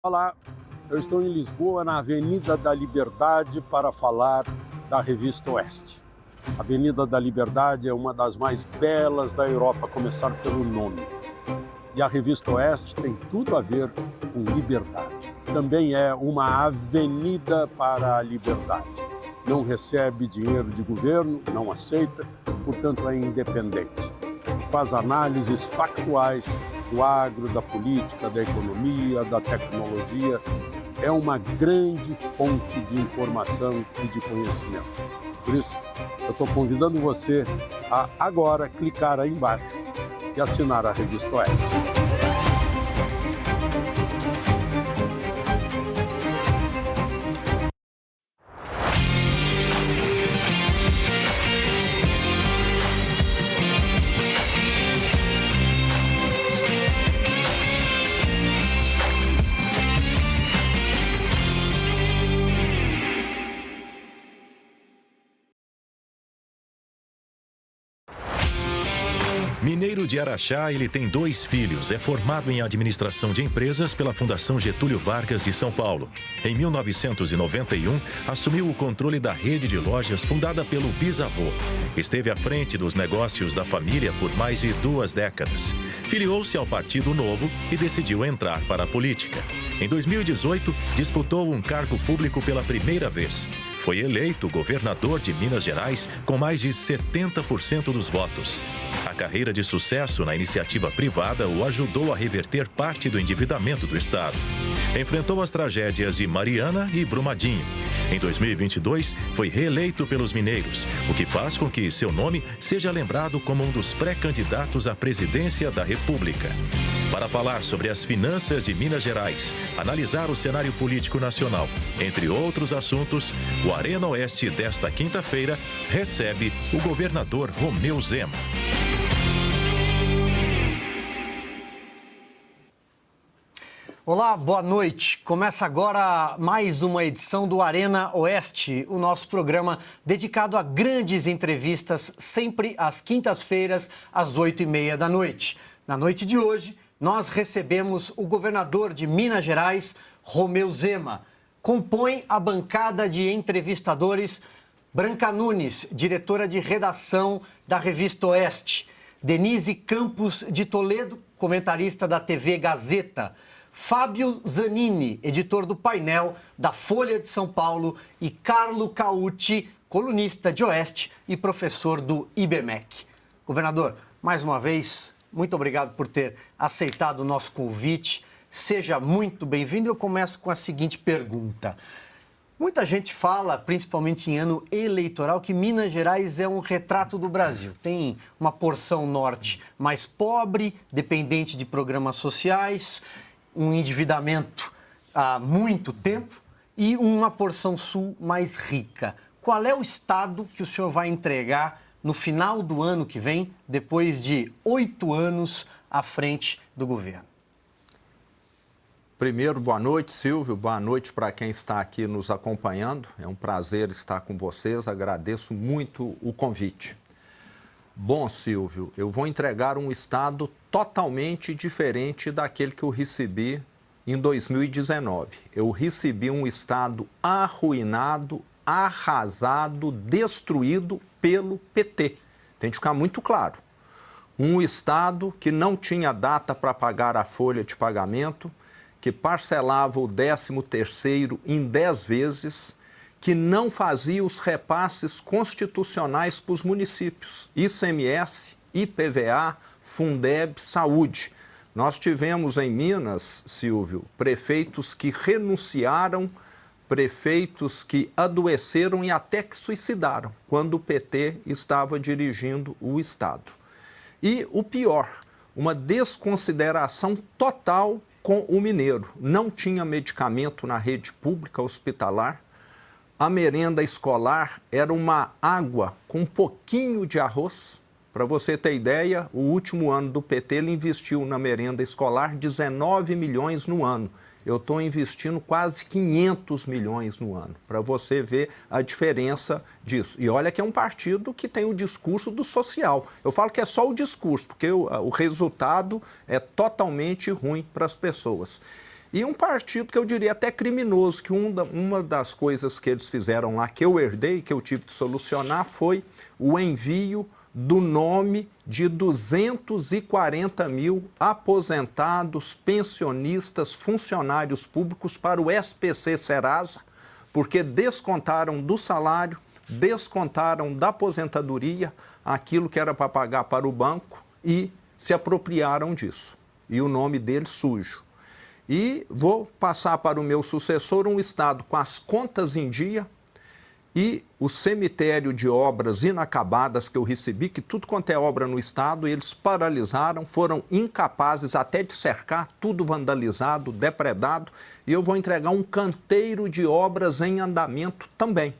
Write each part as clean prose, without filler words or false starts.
Olá, eu estou em Lisboa, na Avenida da Liberdade, para falar da Revista Oeste. A Avenida da Liberdade é uma das mais belas da Europa, a começar pelo nome. E a Revista Oeste tem tudo a ver com liberdade. Também é uma avenida para a liberdade. Não recebe dinheiro de governo, não aceita, portanto é independente. Faz análises factuais do agro, da política, da economia, da tecnologia. É uma grande fonte de informação e de conhecimento. Por isso, eu estou convidando você a agora clicar aí embaixo e assinar a Revista Oeste. Mineiro de Araxá, ele tem 2 filhos. É formado em administração de empresas pela Fundação Getúlio Vargas de São Paulo. Em 1991, assumiu o controle da rede de lojas fundada pelo bisavô. Esteve à frente dos negócios da família por mais de 2 décadas. Filiou-se ao Partido Novo e decidiu entrar para a política. Em 2018, disputou um cargo público pela primeira vez. Foi eleito governador de Minas Gerais com mais de 70% dos votos. A carreira de sucesso na iniciativa privada o ajudou a reverter parte do endividamento do Estado. Enfrentou as tragédias de Mariana e Brumadinho. Em 2022, foi reeleito pelos mineiros, o que faz com que seu nome seja lembrado como um dos pré-candidatos à presidência da República. Para falar sobre as finanças de Minas Gerais, analisar o cenário político nacional, entre outros assuntos, o Arena Oeste desta quinta-feira recebe o governador Romeu Zema. Olá, boa noite. Começa agora mais uma edição do Arena Oeste, o nosso programa dedicado a grandes entrevistas, sempre às quintas-feiras, às 8h30 da noite. Na noite de hoje, nós recebemos o governador de Minas Gerais, Romeu Zema. Compõe a bancada de entrevistadores Branca Nunes, diretora de redação da Revista Oeste, Denise Campos de Toledo, comentarista da TV Gazeta, Fábio Zanini, editor do Painel da Folha de São Paulo, e Carlo Cauti, colunista de Oeste e professor do IBMEC. Governador, mais uma vez, muito obrigado por ter aceitado o nosso convite. Seja muito bem-vindo. Eu começo com a seguinte pergunta. Muita gente fala, principalmente em ano eleitoral, que Minas Gerais é um retrato do Brasil. Tem uma porção norte mais pobre, dependente de programas sociais, um endividamento há muito tempo e uma porção sul mais rica. Qual é o estado que o senhor vai entregar no final do ano que vem, depois de 8 anos à frente do governo? Primeiro, boa noite, Silvio. Boa noite para quem está aqui nos acompanhando. É um prazer estar com vocês. Agradeço muito o convite. Bom, Silvio, eu vou entregar um estado totalmente diferente daquele que eu recebi em 2019. Eu recebi um estado arruinado, arrasado, destruído pelo PT. Tem que ficar muito claro. Um estado que não tinha data para pagar a folha de pagamento, que parcelava o 13º em 10 vezes, que não fazia os repasses constitucionais para os municípios, ICMS, IPVA, Fundeb, Saúde. Nós tivemos em Minas, Silvio, prefeitos que renunciaram, prefeitos que adoeceram e até que suicidaram, quando o PT estava dirigindo o Estado. E o pior, uma desconsideração total com o mineiro. Não tinha medicamento na rede pública hospitalar. A merenda escolar era uma água com um pouquinho de arroz. Para você ter ideia, o último ano do PT ele investiu na merenda escolar 19 milhões no ano. Eu estou investindo quase 500 milhões no ano, para você ver a diferença disso. E olha que é um partido que tem o discurso do social. Eu falo que é só o discurso, porque o resultado é totalmente ruim para as pessoas. E um partido que eu diria até criminoso, que uma das coisas que eles fizeram lá, que eu herdei, que eu tive de solucionar, foi o envio do nome de 240 mil aposentados, pensionistas, funcionários públicos para o SPC Serasa, porque descontaram do salário, descontaram da aposentadoria aquilo que era para pagar para o banco e se apropriaram disso. E o nome deles sujo. E vou passar para o meu sucessor um Estado com as contas em dia e o cemitério de obras inacabadas que eu recebi, que tudo quanto é obra no Estado, eles paralisaram, foram incapazes até de cercar, tudo vandalizado, depredado, e eu vou entregar um canteiro de obras em andamento também.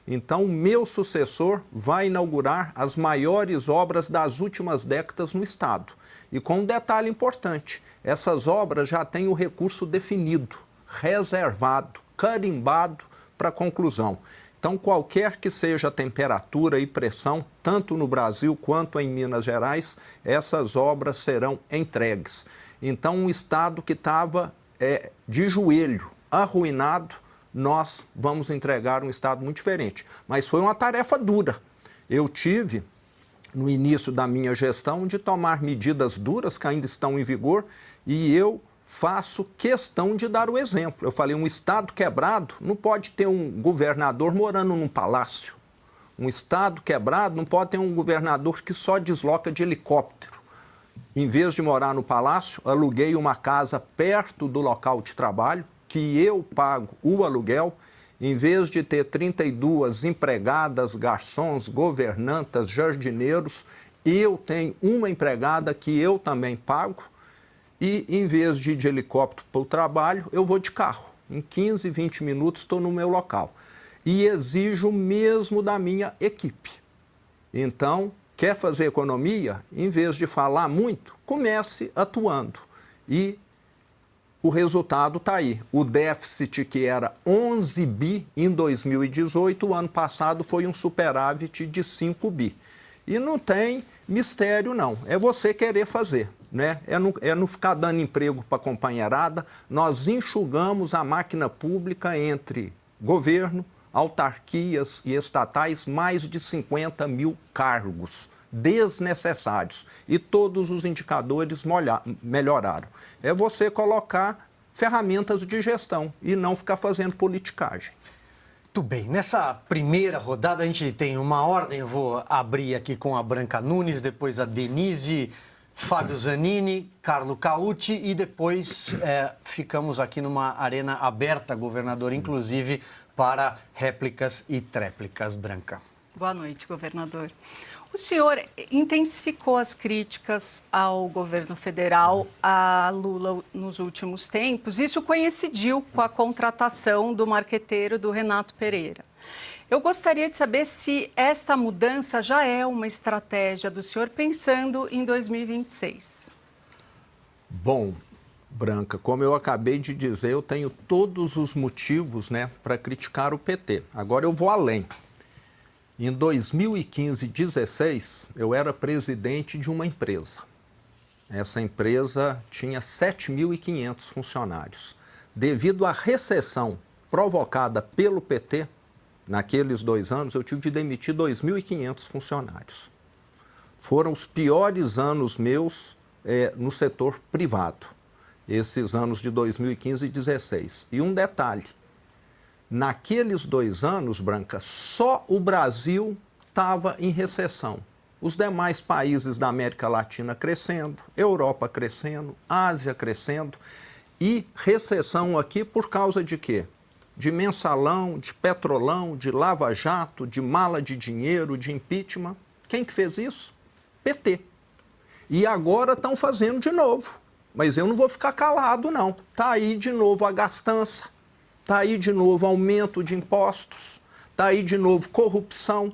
Então, o meu sucessor vai inaugurar as maiores obras das últimas décadas no Estado. E com um detalhe importante, essas obras já têm o recurso definido, reservado, carimbado para conclusão. Então, qualquer que seja a temperatura e pressão, tanto no Brasil quanto em Minas Gerais, essas obras serão entregues. Então, um Estado que estava de joelho, arruinado, nós vamos entregar um Estado muito diferente. Mas foi uma tarefa dura. Eu tive, no início da minha gestão, de tomar medidas duras que ainda estão em vigor e eu faço questão de dar o exemplo. Eu falei, um Estado quebrado não pode ter um governador morando num palácio. Um Estado quebrado não pode ter um governador que só desloca de helicóptero. Em vez de morar no palácio, aluguei uma casa perto do local de trabalho, que eu pago o aluguel, em vez de ter 32 empregadas, garçons, governantas, jardineiros, eu tenho uma empregada que eu também pago e, em vez de ir de helicóptero para o trabalho, eu vou de carro. Em 15, 20 minutos estou no meu local. E exijo mesmo da minha equipe. Então, quer fazer economia? Em vez de falar muito, comece atuando. E o resultado está aí. O déficit, que era 11 bi em 2018, o ano passado foi um superávit de 5 bi. E não tem mistério, não. É você querer fazer, né? É não ficar dando emprego para a companheirada. Nós enxugamos a máquina pública entre governo, autarquias e estatais, mais de 50 mil cargos desnecessários. E todos os indicadores melhoraram. É você colocar ferramentas de gestão e não ficar fazendo politicagem. Muito bem. Nessa primeira rodada a gente tem uma ordem. Eu vou abrir aqui com a Branca Nunes, depois a Denise, Fábio Zanini, Carlo Cauti e depois ficamos aqui numa arena aberta, governador, inclusive para réplicas e tréplicas. Branca. Boa noite, governador. O senhor intensificou as críticas ao governo federal, a Lula, nos últimos tempos. Isso coincidiu com a contratação do marqueteiro do Renato Pereira. Eu gostaria de saber se essa mudança já é uma estratégia do senhor pensando em 2026. Bom, Branca, como eu acabei de dizer, eu tenho todos os motivos, né, para criticar o PT. Agora eu vou além. Em 2015, 2016, eu era presidente de uma empresa. Essa empresa tinha 7.500 funcionários. Devido à recessão provocada pelo PT, naqueles 2 anos, eu tive de demitir 2.500 funcionários. Foram os piores anos meus no setor privado, esses anos de 2015 e 2016. E um detalhe. Naqueles 2 anos, Branca, só o Brasil estava em recessão. Os demais países da América Latina crescendo, Europa crescendo, Ásia crescendo. E recessão aqui por causa de quê? De mensalão, de petrolão, de lava-jato, de mala de dinheiro, de impeachment. Quem que fez isso? PT. E agora estão fazendo de novo. Mas eu não vou ficar calado, não. Está aí de novo a gastança. Está aí de novo aumento de impostos, está aí de novo corrupção.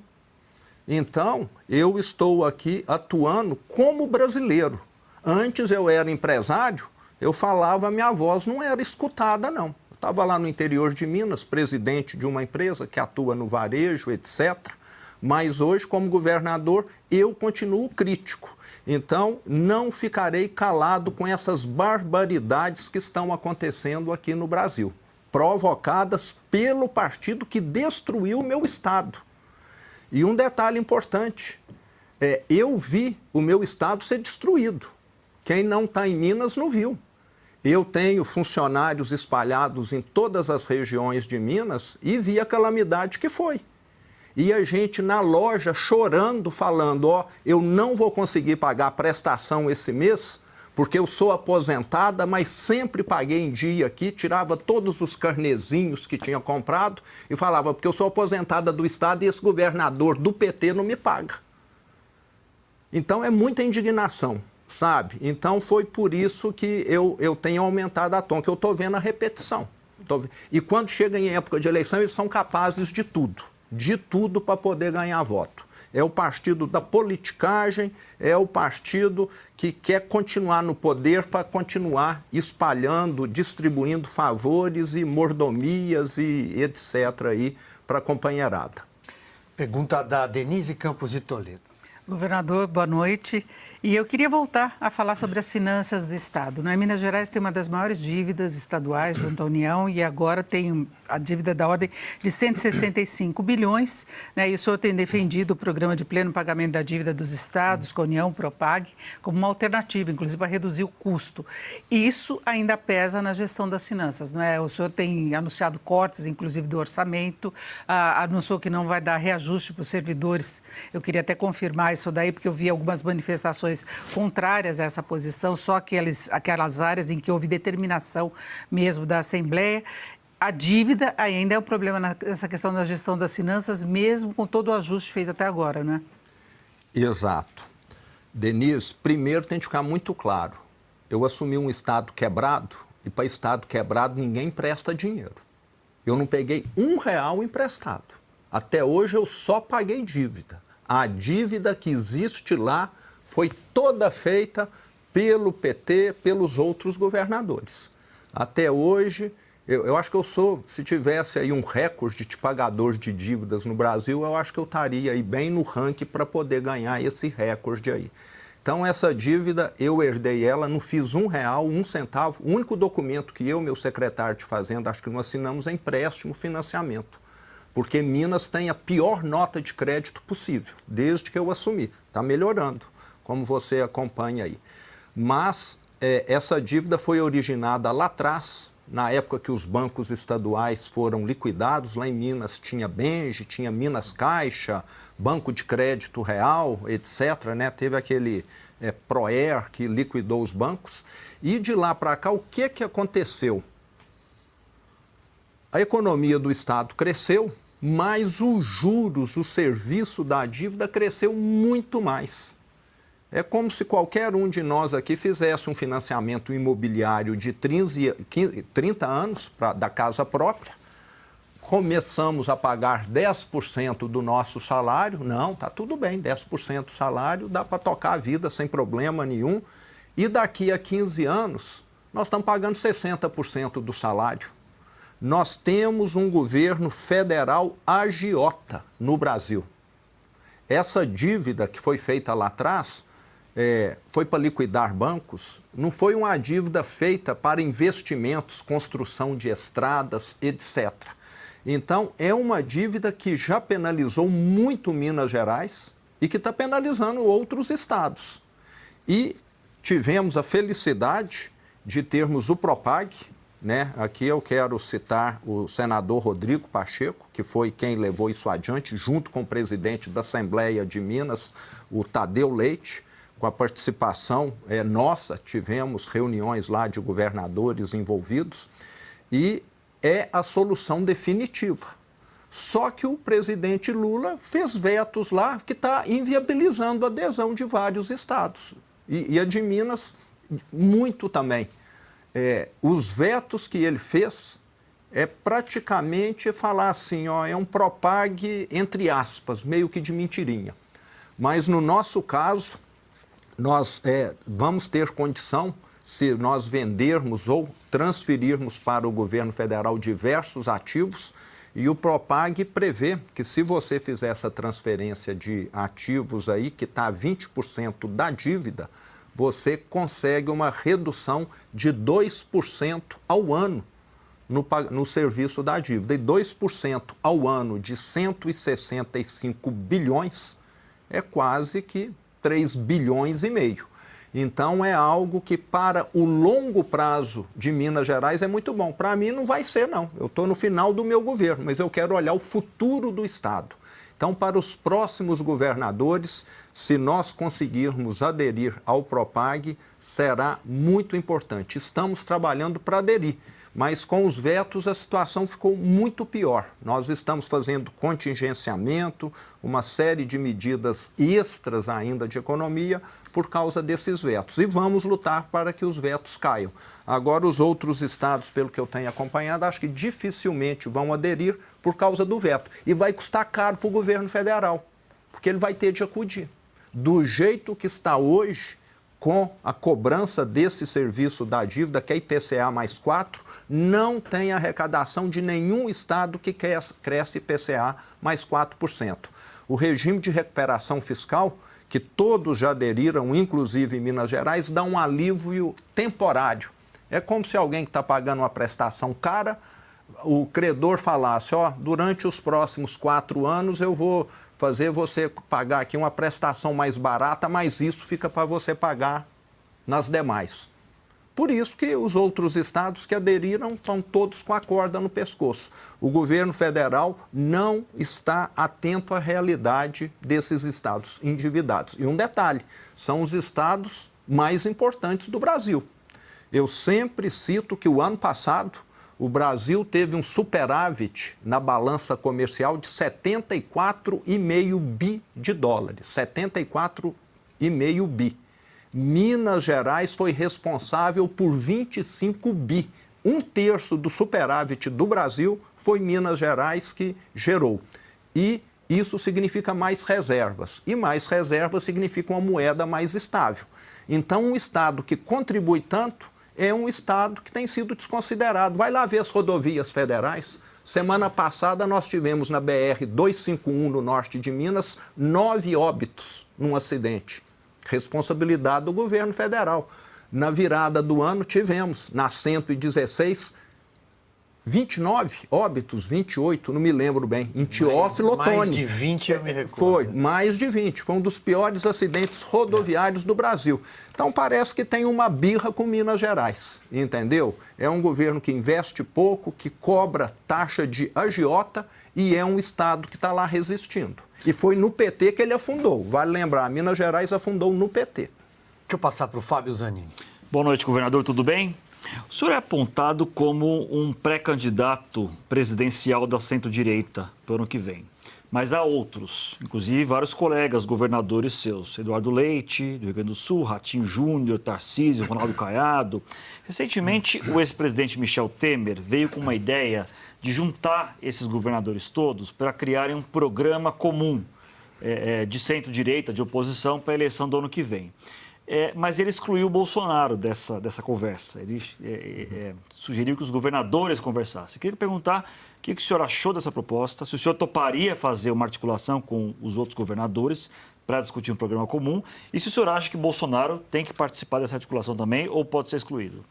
Então, eu estou aqui atuando como brasileiro. Antes eu era empresário, eu falava, minha voz não era escutada, não. Eu estava lá no interior de Minas, presidente de uma empresa que atua no varejo, etc. Mas hoje, como governador, eu continuo crítico. Então, não ficarei calado com essas barbaridades que estão acontecendo aqui no Brasil, provocadas pelo partido que destruiu o meu estado. E um detalhe importante, eu vi o meu estado ser destruído. Quem não está em Minas não viu. Eu tenho funcionários espalhados em todas as regiões de Minas e vi a calamidade que foi. E a gente na loja chorando, falando, eu não vou conseguir pagar a prestação esse mês, porque eu sou aposentada, mas sempre paguei em dia aqui, tirava todos os carnezinhos que tinha comprado e falava, porque eu sou aposentada do Estado e esse governador do PT não me paga. Então é muita indignação, sabe? Então foi por isso que eu tenho aumentado a tom, que eu estou vendo a repetição. E quando chega em época de eleição, eles são capazes de tudo para poder ganhar voto. É o partido da politicagem, é o partido que quer continuar no poder para continuar espalhando, distribuindo favores e mordomias e etc. aí para a companheirada. Pergunta da Denise Campos de Toledo. Governador, boa noite. E eu queria voltar a falar sobre as finanças do Estado. Minas Gerais tem uma das maiores dívidas estaduais junto à União e agora tem a dívida da ordem de 165 bilhões. E o senhor tem defendido o programa de pleno pagamento da dívida dos estados com a União, Propag, como uma alternativa, inclusive para reduzir o custo. E isso ainda pesa na gestão das finanças, não é? O senhor tem anunciado cortes, inclusive do orçamento, anunciou que não vai dar reajuste para os servidores. Eu queria até confirmar isso daí, porque eu vi algumas manifestações contrárias a essa posição, só aquelas áreas em que houve determinação mesmo da Assembleia. A dívida ainda é um problema nessa questão da gestão das finanças, mesmo com todo o ajuste feito até agora, né? Exato. Denise, primeiro tem que ficar muito claro. Eu assumi um Estado quebrado e para Estado quebrado ninguém empresta dinheiro. Eu não peguei R$1 emprestado. Até hoje eu só paguei dívida. A dívida que existe lá foi toda feita pelo PT, pelos outros governadores. Até hoje, eu acho que eu sou, se tivesse aí um recorde de pagador de dívidas no Brasil, eu acho que eu estaria aí bem no ranking para poder ganhar esse recorde aí. Então, essa dívida, eu herdei ela, não fiz R$1, R$1. O único documento que eu e meu secretário de Fazenda, acho que não assinamos, é empréstimo, financiamento. Porque Minas tem a pior nota de crédito possível, desde que eu assumi. Está melhorando, como você acompanha aí. Mas essa dívida foi originada lá atrás, na época que os bancos estaduais foram liquidados. Lá em Minas tinha Benge, tinha Minas Caixa, Banco de Crédito Real, etc. Teve aquele Proer que liquidou os bancos. E de lá para cá, o que aconteceu? A economia do Estado cresceu, mas os juros, o serviço da dívida cresceu muito mais. É como se qualquer um de nós aqui fizesse um financiamento imobiliário de 30 anos da casa própria. Começamos a pagar 10% do nosso salário. Não, tá tudo bem, 10% do salário, dá para tocar a vida sem problema nenhum. E daqui a 15 anos, nós estamos pagando 60% do salário. Nós temos um governo federal agiota no Brasil. Essa dívida que foi feita lá atrás foi para liquidar bancos, não foi uma dívida feita para investimentos, construção de estradas, etc. Então, é uma dívida que já penalizou muito Minas Gerais e que está penalizando outros estados. E tivemos a felicidade de termos o Propag. Aqui eu quero citar o senador Rodrigo Pacheco, que foi quem levou isso adiante, junto com o presidente da Assembleia de Minas, o Tadeu Leite, com a participação nossa, tivemos reuniões lá de governadores envolvidos, e é a solução definitiva. Só que o presidente Lula fez vetos lá que está inviabilizando a adesão de vários estados, e a de Minas muito também. Os vetos que ele fez é praticamente falar assim, é um Propag, entre aspas, meio que de mentirinha. Mas no nosso caso, nós vamos ter condição, se nós vendermos ou transferirmos para o governo federal diversos ativos, E o Propag prevê que se você fizer essa transferência de ativos aí, que está a 20% da dívida, você consegue uma redução de 2% ao ano no serviço da dívida. E 2% ao ano de 165 bilhões é quase que 3 bilhões e meio. Então, é algo que, para o longo prazo de Minas Gerais, é muito bom. Para mim, não vai ser, não. Eu estou no final do meu governo, mas eu quero olhar o futuro do Estado. Então, para os próximos governadores, se nós conseguirmos aderir ao Propag, será muito importante. Estamos trabalhando para aderir, mas com os vetos a situação ficou muito pior. Nós estamos fazendo contingenciamento, uma série de medidas extras ainda de economia por causa desses vetos. E vamos lutar para que os vetos caiam. Agora, os outros estados, pelo que eu tenho acompanhado, acho que dificilmente vão aderir por causa do veto. E vai custar caro para o governo federal, porque ele vai ter de acudir. Do jeito que está hoje, com a cobrança desse serviço da dívida, que é IPCA mais 4, não tem arrecadação de nenhum estado que cresce IPCA mais 4%. O regime de recuperação fiscal, que todos já aderiram, inclusive em Minas Gerais, dá um alívio temporário. É como se alguém que está pagando uma prestação cara, o credor falasse, ó, durante os próximos 4 anos eu vou fazer você pagar aqui uma prestação mais barata, mas isso fica para você pagar nas demais. Por isso que os outros estados que aderiram estão todos com a corda no pescoço. O governo federal não está atento à realidade desses estados endividados. E um detalhe, são os estados mais importantes do Brasil. Eu sempre cito que o ano passado o Brasil teve um superávit na balança comercial de 74,5 bi de dólares. 74,5 bi. Minas Gerais foi responsável por 25 bi. 1/3 do superávit do Brasil foi Minas Gerais que gerou. E isso significa mais reservas. E mais reservas significa uma moeda mais estável. Então, um estado que contribui tanto é um estado que tem sido desconsiderado. Vai lá ver as rodovias federais. Semana passada nós tivemos na BR-251, no norte de Minas, 9 óbitos num acidente. Responsabilidade do governo federal. Na virada do ano tivemos, na 116, 29 óbitos, 28, não me lembro bem, em Teófilo Otoni. Mais de 20 eu me recordo. Foi, mais de 20. Foi um dos piores acidentes rodoviários do Brasil. Então, parece que tem uma birra com Minas Gerais, entendeu? É um governo que investe pouco, que cobra taxa de agiota e é um estado que está lá resistindo. E foi no PT que ele afundou. Vale lembrar, Minas Gerais afundou no PT. Deixa eu passar para o Fábio Zanini. Boa noite, governador, tudo bem? O senhor é apontado como um pré-candidato presidencial da centro-direita para o ano que vem. Mas há outros, inclusive vários colegas governadores seus. Eduardo Leite, do Rio Grande do Sul, Ratinho Júnior, Tarcísio, Ronaldo Caiado. Recentemente, o ex-presidente Michel Temer veio com uma ideia de juntar esses governadores todos para criarem um programa comum de centro-direita, de oposição, para a eleição do ano que vem. Mas ele excluiu o Bolsonaro dessa conversa. Ele sugeriu que os governadores conversassem. Queria perguntar o que o senhor achou dessa proposta, se o senhor toparia fazer uma articulação com os outros governadores para discutir um programa comum e se o senhor acha que Bolsonaro tem que participar dessa articulação também ou pode ser excluído.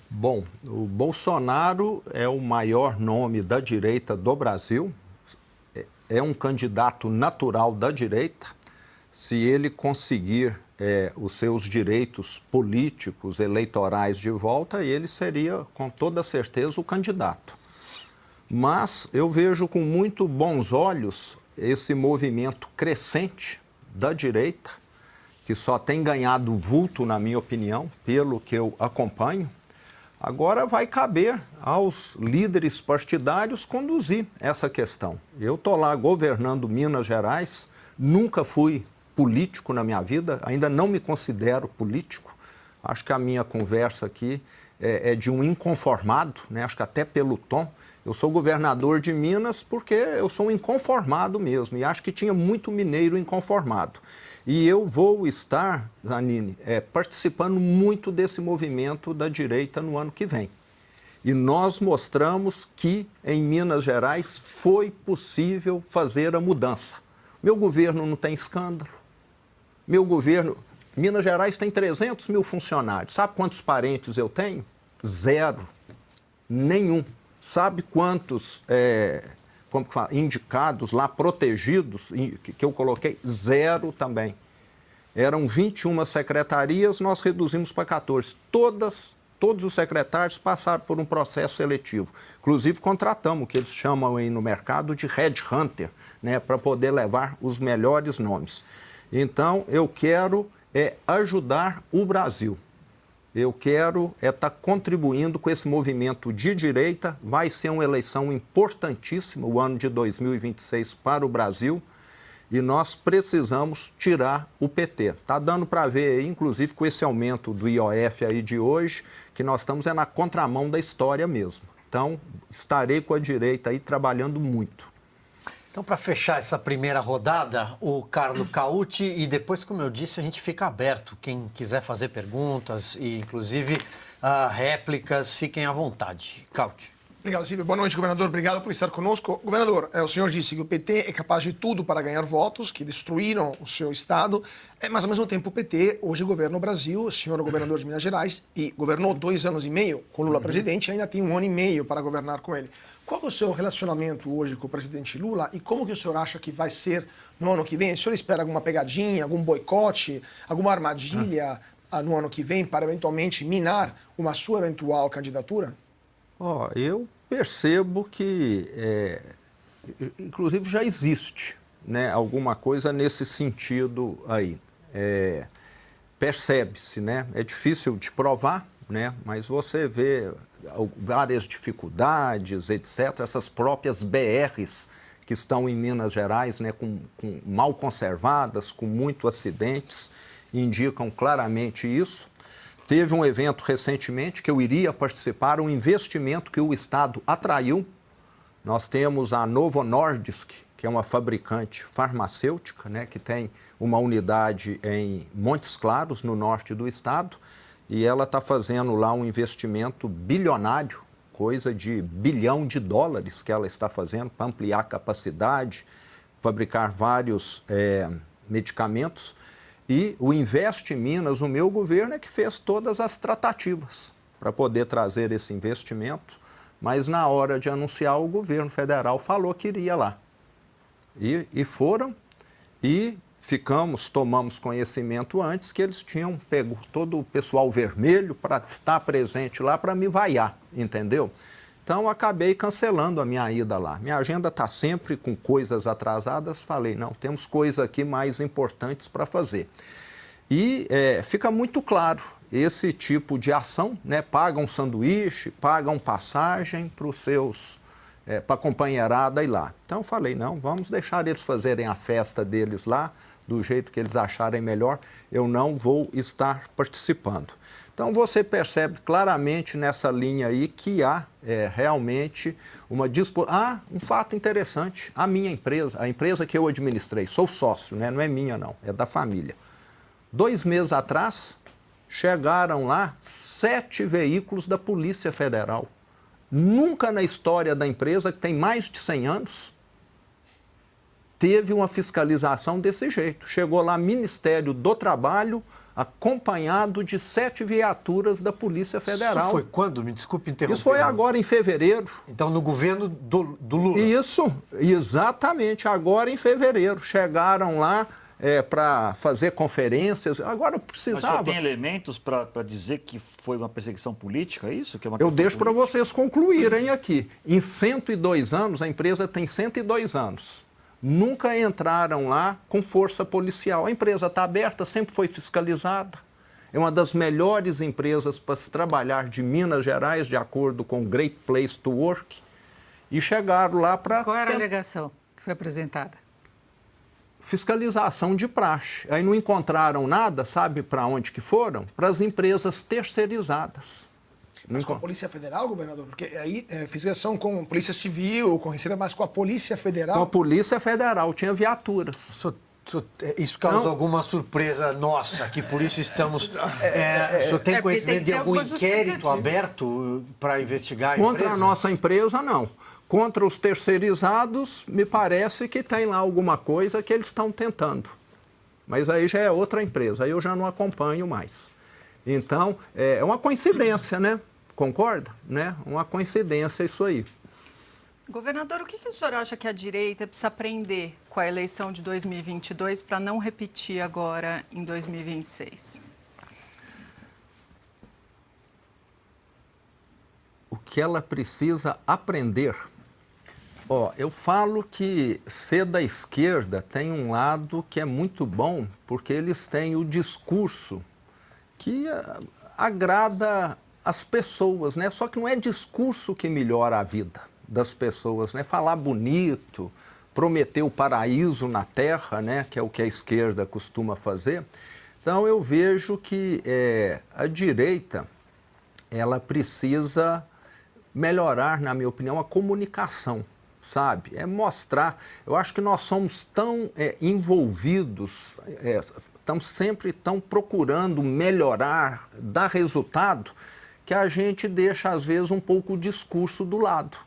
Bom, o Bolsonaro é o maior nome da direita do Brasil, é um candidato natural da direita. Se ele conseguir os seus direitos políticos, eleitorais de volta, ele seria, com toda certeza, o candidato. Mas eu vejo com muito bons olhos esse movimento crescente da direita, que só tem ganhado vulto, na minha opinião, pelo que eu acompanho. Agora vai caber aos líderes partidários conduzir essa questão. Eu estou lá governando Minas Gerais, nunca fui político na minha vida, ainda não me considero político. Acho que a minha conversa aqui é de um inconformado, né? Acho que até pelo tom. Eu sou governador de Minas porque eu sou um inconformado mesmo, e acho que tinha muito mineiro inconformado. E eu vou estar, Zanini, participando muito desse movimento da direita no ano que vem. E nós mostramos que em Minas Gerais foi possível fazer a mudança. Meu governo não tem escândalo. Meu governo... Minas Gerais tem 300 mil funcionários. Sabe quantos parentes eu tenho? 0. Nenhum. Sabe quantos como que fala? Indicados lá, protegidos, que eu coloquei? 0 também. Eram 21 secretarias, nós reduzimos para 14. Todos os secretários passaram por um processo seletivo. Inclusive, contratamos o que eles chamam aí no mercado de headhunter, né, para poder levar os melhores nomes. Então, eu quero ajudar o Brasil. Eu quero estar contribuindo com esse movimento de direita. Vai ser uma eleição importantíssima, o ano de 2026 para o Brasil. E nós precisamos tirar o PT. Está dando para ver aí, inclusive com esse aumento do IOF aí de hoje, que nós estamos na contramão da história mesmo. Então, estarei com a direita aí trabalhando muito. Então, para fechar essa primeira rodada, o Carlo Cauti, e depois, como eu disse, a gente fica aberto. Quem quiser fazer perguntas e, inclusive, réplicas, fiquem à vontade. Cauti. Obrigado, Silvio. Boa noite, governador. Obrigado por estar conosco. Governador, o senhor disse que o PT é capaz de tudo para ganhar votos, que destruíram o seu estado, mas, ao mesmo tempo, o PT hoje governa o Brasil, o senhor é o governador de Minas Gerais, e governou 2 anos e meio com Lula presidente, ainda tem 1 ano e meio para governar com ele. Qual é o seu relacionamento hoje com o presidente Lula e como que o senhor acha que vai ser no ano que vem? O senhor espera alguma pegadinha, algum boicote, alguma armadilha no ano que vem para eventualmente minar uma sua eventual candidatura? Eu percebo que, inclusive, já existe, né, alguma coisa nesse sentido aí. Percebe-se, né? É difícil de provar, né? Mas você vê várias dificuldades, etc., essas próprias BRs que estão em Minas Gerais, né, com mal conservadas, com muitos acidentes, indicam claramente isso. Teve um evento recentemente que eu iria participar, um investimento que o Estado atraiu. Nós temos a Novo Nordisk, que é uma fabricante farmacêutica, né, que tem uma unidade em Montes Claros, no norte do estado, e ela está fazendo lá um investimento bilionário, coisa de $1 bilhão que ela está fazendo para ampliar a capacidade, fabricar vários medicamentos. E o Invest Minas, o meu governo, é que fez todas as tratativas para poder trazer esse investimento, mas na hora de anunciar, o governo federal falou que iria lá. E foram, e tomamos conhecimento antes que eles tinham pego todo o pessoal vermelho para estar presente lá para me vaiar, entendeu? Então, acabei cancelando a minha ida lá. Minha agenda está sempre com coisas atrasadas. Falei, não, temos coisas aqui mais importantes para fazer. E fica muito claro esse tipo de ação, né? Pagam sanduíche, pagam passagem para os seus, para a companheirada ir lá. Então, falei, não, vamos deixar eles fazerem a festa deles lá, do jeito que eles acharem melhor. Eu não vou estar participando. Então, você percebe claramente nessa linha aí que há realmente uma disposição. Um fato interessante, a minha empresa, a empresa que eu administrei, sou sócio, né? Não é minha não, é da família. 2 meses atrás, chegaram lá 7 veículos da Polícia Federal. Nunca na história da empresa, que tem mais de 100 anos, teve uma fiscalização desse jeito. Chegou lá Ministério do Trabalho, acompanhado de 7 viaturas da Polícia Federal. Isso foi quando? Me desculpe interromper. Isso foi agora em fevereiro. Então, no governo do Lula. Isso, exatamente, agora em fevereiro. Chegaram lá para fazer conferências. Agora precisava... Mas o senhor tem elementos para dizer que foi uma perseguição política, é isso? Que é uma Eu deixo para vocês concluírem aqui. Em 102 anos, a empresa tem 102 anos. Nunca entraram lá com força policial. A empresa está aberta, sempre foi fiscalizada. É uma das melhores empresas para se trabalhar de Minas Gerais, de acordo com o Great Place to Work. E chegaram lá para... Qual era a alegação que foi apresentada? Fiscalização de praxe. Aí não encontraram nada, sabe para onde que foram? Para as empresas terceirizadas. Mas com a Polícia Federal, governador? Porque aí fiscalização com Polícia Civil, com Receita, mas com a Polícia Federal? Com a Polícia Federal, tinha viaturas. O senhor Isso causou alguma surpresa nossa, que por isso estamos... o senhor tem conhecimento de algum inquérito aberto para investigar a Contra empresa? a nossa empresa, não. Contra os terceirizados, me parece que tem lá alguma coisa que eles estão tentando. Mas aí já é outra empresa, aí eu já não acompanho mais. Então, é uma coincidência, né? Concorda? Né? Uma coincidência isso aí. Governador, o que o senhor acha que a direita precisa aprender com a eleição de 2022 para não repetir agora em 2026? O que ela precisa aprender? Eu falo que ser da esquerda tem um lado que é muito bom, porque eles têm o discurso que agrada as pessoas, né? Só que não é discurso que melhora a vida das pessoas, né? Falar bonito, prometer o paraíso na terra, né? Que é o que a esquerda costuma fazer. Então eu vejo que a direita, ela precisa melhorar, na minha opinião, a comunicação, sabe? É mostrar. Eu acho que nós somos tão envolvidos, estamos sempre tão procurando melhorar, dar resultado, que a gente deixa, às vezes, um pouco o discurso do lado.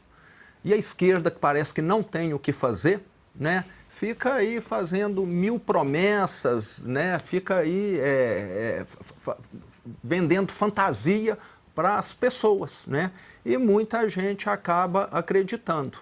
E a esquerda, que parece que não tem o que fazer, né? Fica aí fazendo 1000 promessas, né? Fica aí vendendo fantasia para as pessoas, né? E muita gente acaba acreditando.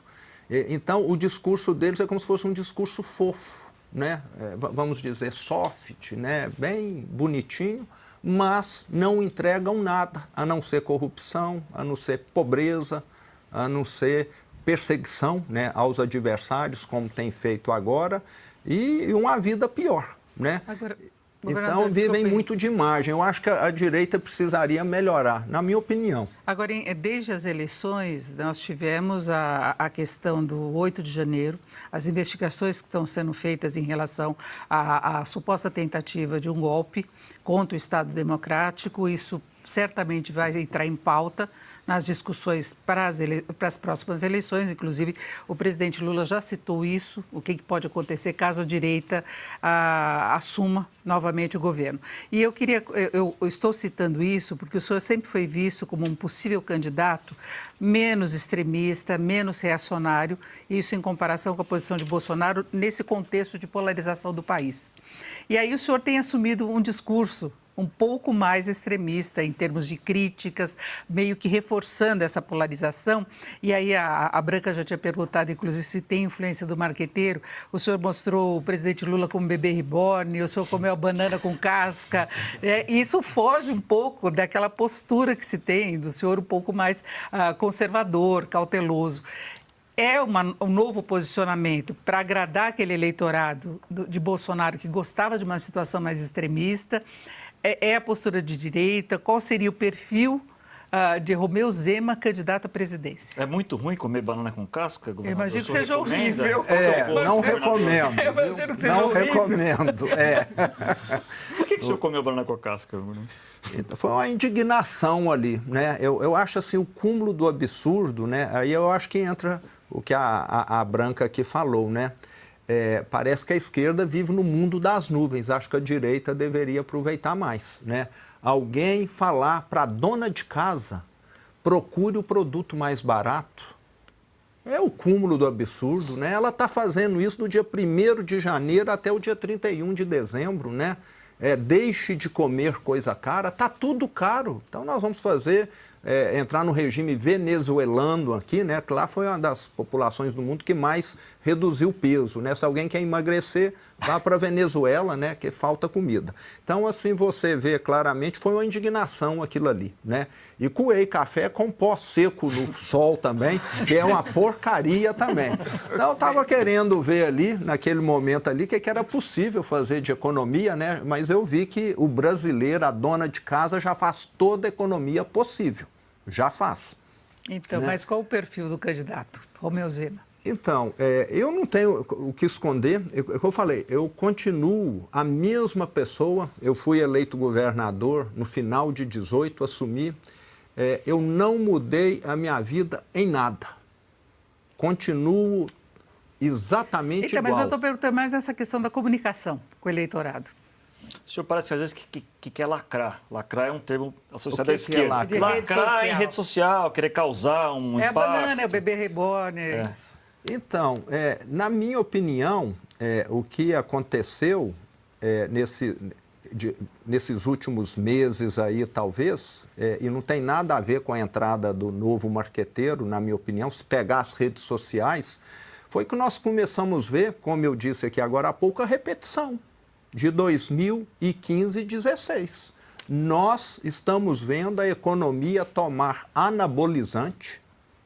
Então, o discurso deles é como se fosse um discurso fofo, né? Vamos dizer, soft, né? Bem bonitinho, mas não entregam nada, a não ser corrupção, a não ser pobreza, a não ser perseguição, né, aos adversários, como tem feito agora, e uma vida pior, né? Agora, então, vivem muito de imagem. Eu acho que a direita precisaria melhorar, na minha opinião. Agora, desde as eleições, nós tivemos a questão do 8 de janeiro, as investigações que estão sendo feitas em relação à suposta tentativa de um golpe contra o Estado Democrático. Isso certamente vai entrar em pauta nas discussões para as próximas eleições. Inclusive, o presidente Lula já citou isso, o que pode acontecer caso a direita assuma novamente o governo. E eu estou citando isso porque o senhor sempre foi visto como um possível candidato menos extremista, menos reacionário, isso em comparação com a posição de Bolsonaro nesse contexto de polarização do país. E aí o senhor tem assumido um discurso um pouco mais extremista em termos de críticas, meio que reforçando essa polarização. E aí a Branca já tinha perguntado, inclusive, se tem influência do marqueteiro. O senhor mostrou o presidente Lula como bebê reborn, o senhor comeu a banana com casca. E isso foge um pouco daquela postura que se tem do senhor um pouco mais conservador, cauteloso. É um novo posicionamento para agradar aquele eleitorado de Bolsonaro que gostava de uma situação mais extremista? É a postura de direita? Qual seria o perfil de Romeu Zema, candidato à presidência? É muito ruim comer banana com casca, governador? Eu imagino que seja horrível. Não recomendo. Eu imagino que seja não horrível. recomendo. Por que o senhor comeu banana com casca? Foi uma indignação ali, né? Eu acho assim o cúmulo do absurdo, né? Aí eu acho que entra o que a Branca aqui falou, né? Parece que a esquerda vive no mundo das nuvens. Acho que a direita deveria aproveitar mais, né? Alguém falar para a dona de casa, procure o produto mais barato. É o cúmulo do absurdo, né? Ela está fazendo isso do dia 1º de janeiro até o dia 31 de dezembro, né? Deixe de comer coisa cara, está tudo caro. Então nós vamos entrar no regime venezuelano aqui, né? Que lá foi uma das populações do mundo que mais reduziu o peso, né? Se alguém quer emagrecer, vá para a Venezuela, né? Que falta comida. Então, assim, você vê claramente, foi uma indignação aquilo ali, né? E coei café com pó seco no sol também, que é uma porcaria também. Então, eu estava querendo ver ali, naquele momento ali, o que era possível fazer de economia, né? Mas eu vi que o brasileiro, a dona de casa, já faz toda a economia possível. Já faz. Então, né? Mas qual o perfil do candidato, Romeu Zema? Então, eu não tenho o que esconder. Eu falei, eu continuo a mesma pessoa. Eu fui eleito governador no final de 18, assumi. Eu não mudei a minha vida em nada. Continuo exatamente Então, igual. mas eu estou perguntando mais essa questão da comunicação com o eleitorado. O senhor parece que às vezes que quer lacrar. Lacrar é um termo associado à O que é esquerda. lacrar? Lacrar em rede social, querer causar um É impacto. a banana, é o bebê reborn, é isso. Então, na minha opinião, o que aconteceu nesses últimos meses aí, talvez, e não tem nada a ver com a entrada do novo marqueteiro, na minha opinião, se pegar as redes sociais, foi que nós começamos a ver, como eu disse aqui agora há pouco, a repetição de 2015 e 2016. Nós estamos vendo a economia tomar anabolizante,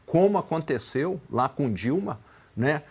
como aconteceu lá com Dilma, né?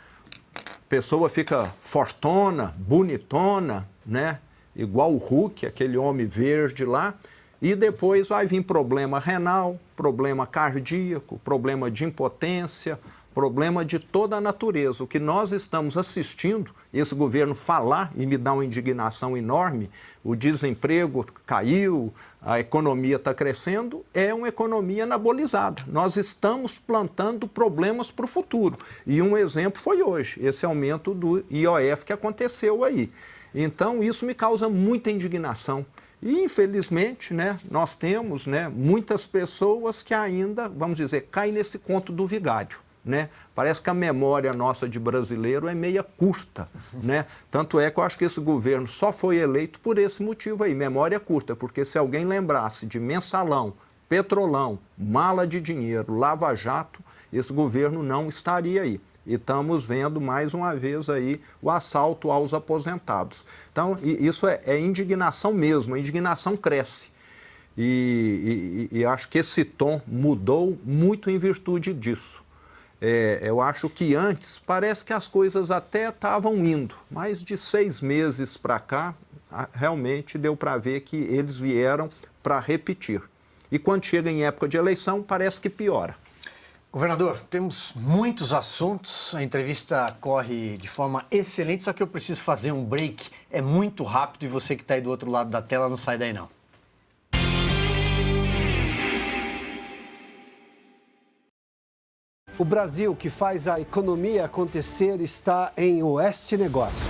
A pessoa fica fortona, bonitona, né? Igual o Hulk, aquele homem verde lá, e depois vai vir problema renal, problema cardíaco, problema de impotência, problema de toda a natureza. O que nós estamos assistindo, esse governo falar, e me dá uma indignação enorme, o desemprego caiu, a economia está crescendo, é uma economia anabolizada. Nós estamos plantando problemas para o futuro. E um exemplo foi hoje, esse aumento do IOF que aconteceu aí. Então, isso me causa muita indignação. E, infelizmente, né, nós temos, né, muitas pessoas que ainda, vamos dizer, caem nesse conto do vigário. Né? Parece que a memória nossa de brasileiro é meia curta, né? Tanto é que eu acho que esse governo só foi eleito por esse motivo aí, memória curta, porque se alguém lembrasse de mensalão, petrolão, mala de dinheiro, lava-jato, esse governo não estaria aí. E estamos vendo mais uma vez aí o assalto aos aposentados. Então, isso é indignação mesmo, a indignação cresce. E acho que esse tom mudou muito em virtude disso. Eu acho que antes parece que as coisas até estavam indo, mas de 6 meses para cá, realmente deu para ver que eles vieram para repetir. E quando chega em época de eleição, parece que piora. Governador, temos muitos assuntos, a entrevista corre de forma excelente, só que eu preciso fazer um break, é muito rápido e você que está aí do outro lado da tela não sai daí não. O Brasil, que faz a economia acontecer, está em Oeste Negócios.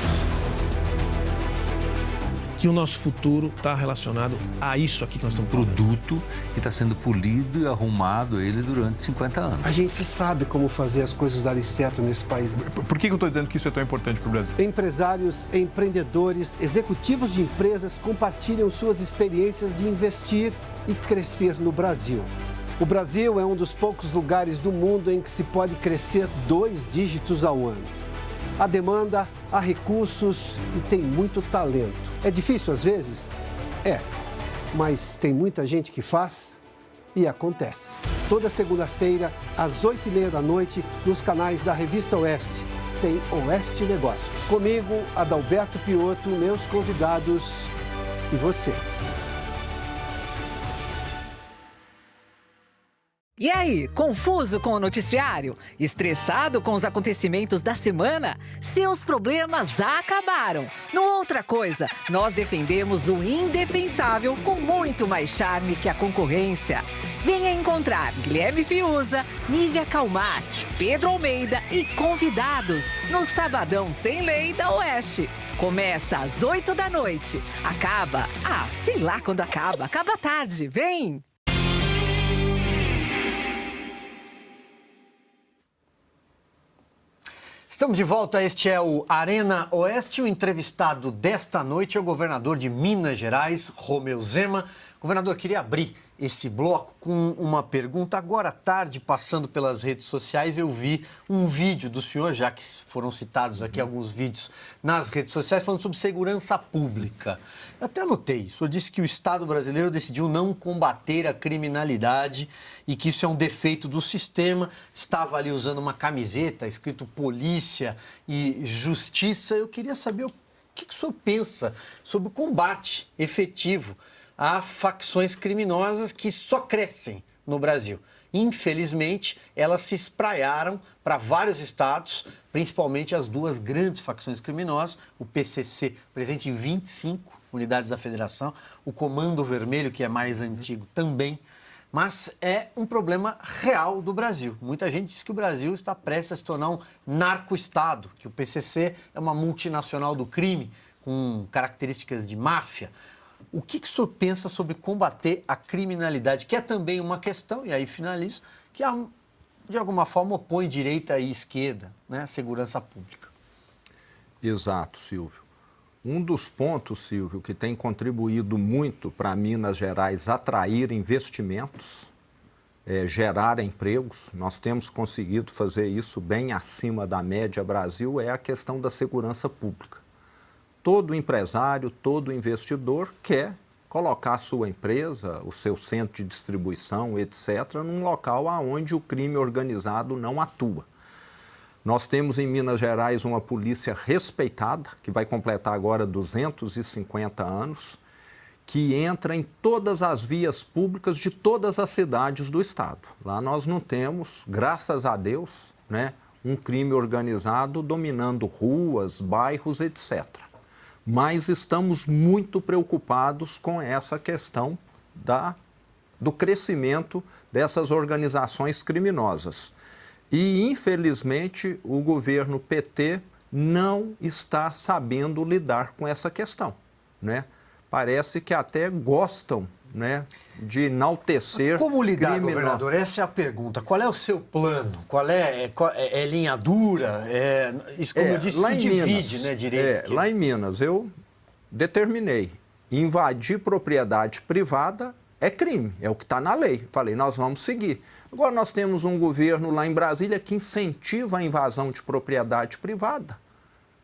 Que o nosso futuro está relacionado a isso aqui que nós estamos falando. Produto que está sendo polido e arrumado ele durante 50 anos. A gente sabe como fazer as coisas darem certo nesse país. Por que eu estou dizendo que isso é tão importante para o Brasil? Empresários, empreendedores, executivos de empresas compartilham suas experiências de investir e crescer no Brasil. O Brasil é um dos poucos lugares do mundo em que se pode crescer 2 dígitos ao ano. Há demanda, há recursos e tem muito talento. É difícil às vezes? É, mas tem muita gente que faz e acontece. Toda segunda-feira, às 8h30 da noite, nos canais da Revista Oeste, tem Oeste Negócios. Comigo, Adalberto Piotto, meus convidados e você. E aí, confuso com o noticiário? Estressado com os acontecimentos da semana? Seus problemas acabaram. No Outra Coisa, nós defendemos o indefensável com muito mais charme que a concorrência. Venha encontrar Guilherme Fiuza, Nívia Calmar, Pedro Almeida e convidados no Sabadão Sem Lei da Oeste. Começa às 8 da noite. Acaba? Sei lá quando acaba. Acaba tarde. Vem! Estamos de volta, este é o Arena Oeste. O entrevistado desta noite é o governador de Minas Gerais, Romeu Zema. Governador, queria abrir esse bloco com uma pergunta. Agora à tarde, passando pelas redes sociais, eu vi um vídeo do senhor, já que foram citados aqui alguns vídeos nas redes sociais, falando sobre segurança pública. Eu até anotei, o senhor disse que o Estado brasileiro decidiu não combater a criminalidade e que isso é um defeito do sistema. Estava ali usando uma camiseta escrito polícia e justiça. Eu queria saber o que o senhor pensa sobre o combate efetivo a facções criminosas que só crescem no Brasil. Infelizmente, elas se espraiaram para vários estados, principalmente as 2 grandes facções criminosas, o PCC, presente em 25 unidades da federação, o Comando Vermelho, que é mais antigo, também mas é um problema real do Brasil. Muita gente diz que o Brasil está prestes a se tornar um narco-estado, que o PCC é uma multinacional do crime com características de máfia. O que o senhor pensa sobre combater a criminalidade, que é também uma questão, e aí finalizo, que de alguma forma opõe direita e esquerda, né, a segurança pública? Exato, Silvio. Um dos pontos, Silvio, que tem contribuído muito para Minas Gerais atrair investimentos, gerar empregos, nós temos conseguido fazer isso bem acima da média Brasil, é a questão da segurança pública. Todo empresário, todo investidor quer colocar a sua empresa, o seu centro de distribuição, etc., num local onde o crime organizado não atua. Nós temos em Minas Gerais uma polícia respeitada, que vai completar agora 250 anos, que entra em todas as vias públicas de todas as cidades do estado. Lá nós não temos, graças a Deus, né, um crime organizado dominando ruas, bairros, etc. Mas estamos muito preocupados com essa questão do crescimento dessas organizações criminosas. E, infelizmente, o governo PT não está sabendo lidar com essa questão, né? Parece que até gostam, né, de enaltecer... Como lidar, governador? Essa é a pergunta. Qual é o seu plano? Qual é linha dura? Isso, como eu disse, se divide, Minas, né, direita e esquerda. Lá em Minas, eu determinei, invadir propriedade privada é crime, é o que está na lei. Falei, nós vamos seguir. Agora nós temos um governo lá em Brasília que incentiva a invasão de propriedade privada,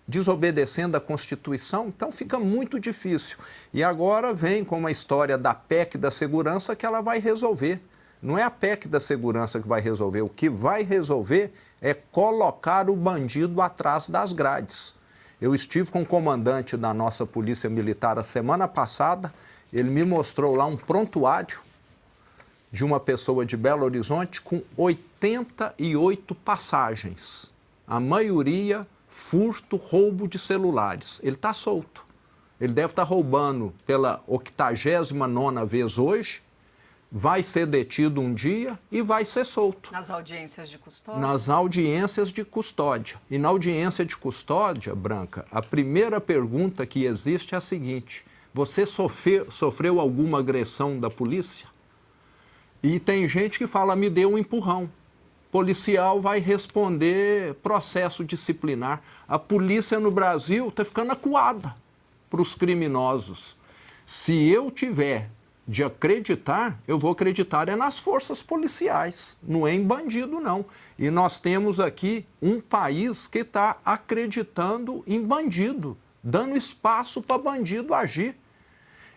desobedecendo a Constituição, então fica muito difícil. E agora vem com uma história da PEC da segurança que ela vai resolver. Não é a PEC da segurança que vai resolver, o que vai resolver é colocar o bandido atrás das grades. Eu estive com o comandante da nossa Polícia Militar a semana passada, ele me mostrou lá um prontuário de uma pessoa de Belo Horizonte com 88 passagens. A maioria, furto, roubo de celulares. Ele está solto. Ele deve estar roubando pela 89ª vez hoje, vai ser detido um dia e vai ser solto. Nas audiências de custódia? Nas audiências de custódia. E na audiência de custódia, Branca, a primeira pergunta que existe é a seguinte: você sofreu alguma agressão da polícia? E tem gente que fala, me deu um empurrão. Policial vai responder processo disciplinar. A polícia no Brasil está ficando acuada para os criminosos. Se eu tiver de acreditar, eu vou acreditar nas forças policiais, não é em bandido, não. E nós temos aqui um país que está acreditando em bandido, dando espaço para bandido agir.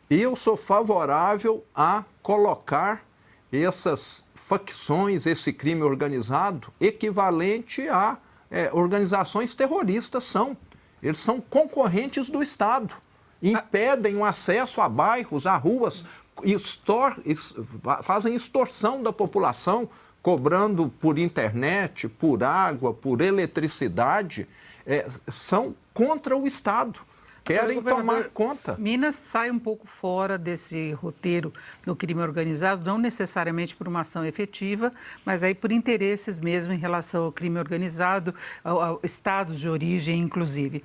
Eu sou favorável a colocar essas facções, esse crime organizado, equivalente a organizações terroristas são. Eles são concorrentes do Estado, impedem o acesso a bairros, a ruas, fazem extorsão da população, cobrando por internet, por água, por eletricidade, são contra o Estado. Querem tomar conta. Minas sai um pouco fora desse roteiro do crime organizado, não necessariamente por uma ação efetiva, mas aí por interesses mesmo em relação ao crime organizado, ao estados de origem, inclusive.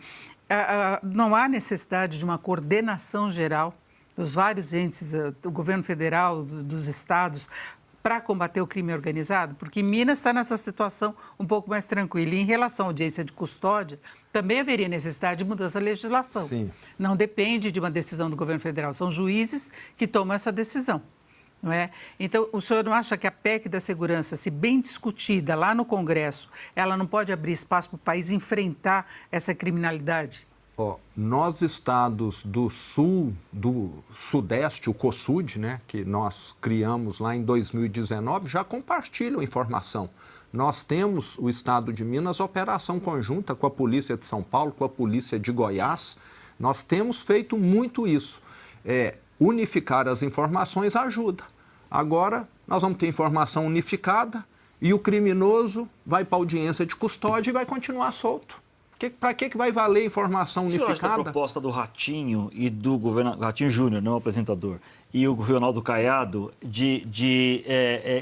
Não há necessidade de uma coordenação geral dos vários entes, do governo federal, dos estados, para combater o crime organizado? Porque Minas está nessa situação um pouco mais tranquila. E em relação à audiência de custódia, também haveria necessidade de mudança da legislação. Sim. Não depende de uma decisão do governo federal, são juízes que tomam essa decisão. Não é? Então, o senhor não acha que a PEC da segurança, se bem discutida lá no Congresso, ela não pode abrir espaço para o país enfrentar essa criminalidade? Nós, estados do Sul, do Sudeste, o COSUD, né, que nós criamos lá em 2019, já compartilham informação. Nós temos, o estado de Minas, operação conjunta com a Polícia de São Paulo, com a Polícia de Goiás. Nós temos feito muito isso. Unificar as informações ajuda. Agora, nós vamos ter informação unificada e o criminoso vai para a audiência de custódia e vai continuar solto. Para que vai valer informação unificada? O senhor acha que a proposta do Ratinho e do Ratinho Júnior, não o apresentador, e o Ronaldo Caiado, de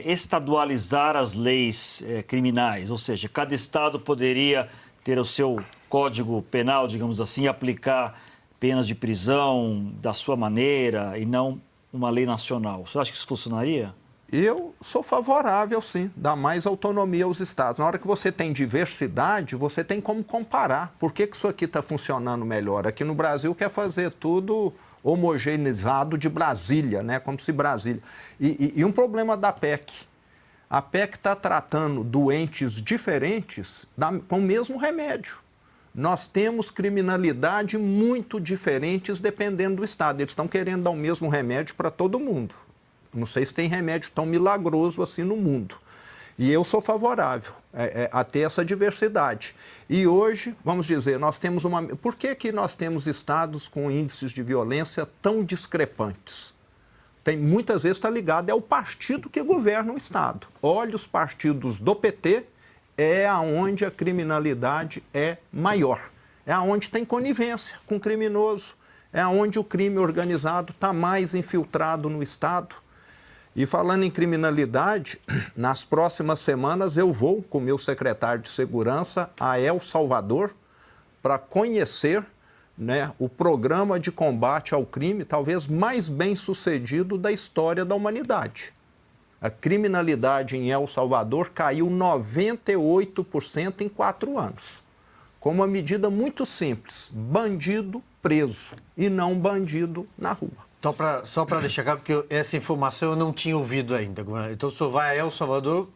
estadualizar as leis criminais, ou seja, cada estado poderia ter o seu código penal, digamos assim, e aplicar penas de prisão da sua maneira e não uma lei nacional. Você acha que isso funcionaria? Eu sou favorável, sim, dar mais autonomia aos estados. Na hora que você tem diversidade, você tem como comparar. Por que isso aqui está funcionando melhor? Aqui no Brasil quer fazer tudo homogeneizado de Brasília, né? Como se Brasília... E um problema da PEC. A PEC está tratando doentes diferentes com o mesmo remédio. Nós temos criminalidade muito diferentes dependendo do estado. Eles estão querendo dar o mesmo remédio para todo mundo. Não sei se tem remédio tão milagroso assim no mundo. E eu sou favorável a ter essa diversidade. E hoje, vamos dizer, nós temos uma... Por que nós temos estados com índices de violência tão discrepantes? Muitas vezes está ligado ao partido que governa o estado. Olha, os partidos do PT é onde a criminalidade é maior. É onde tem conivência com o criminoso. É onde o crime organizado está mais infiltrado no estado. E falando em criminalidade, nas próximas semanas eu vou com o meu secretário de Segurança a El Salvador para conhecer, né, o programa de combate ao crime talvez mais bem sucedido da história da humanidade. A criminalidade em El Salvador caiu 98% em 4 anos. Com uma medida muito simples, bandido preso e não bandido na rua. Só para deixar claro, porque essa informação eu não tinha ouvido ainda, governador. Então o senhor vai a El Salvador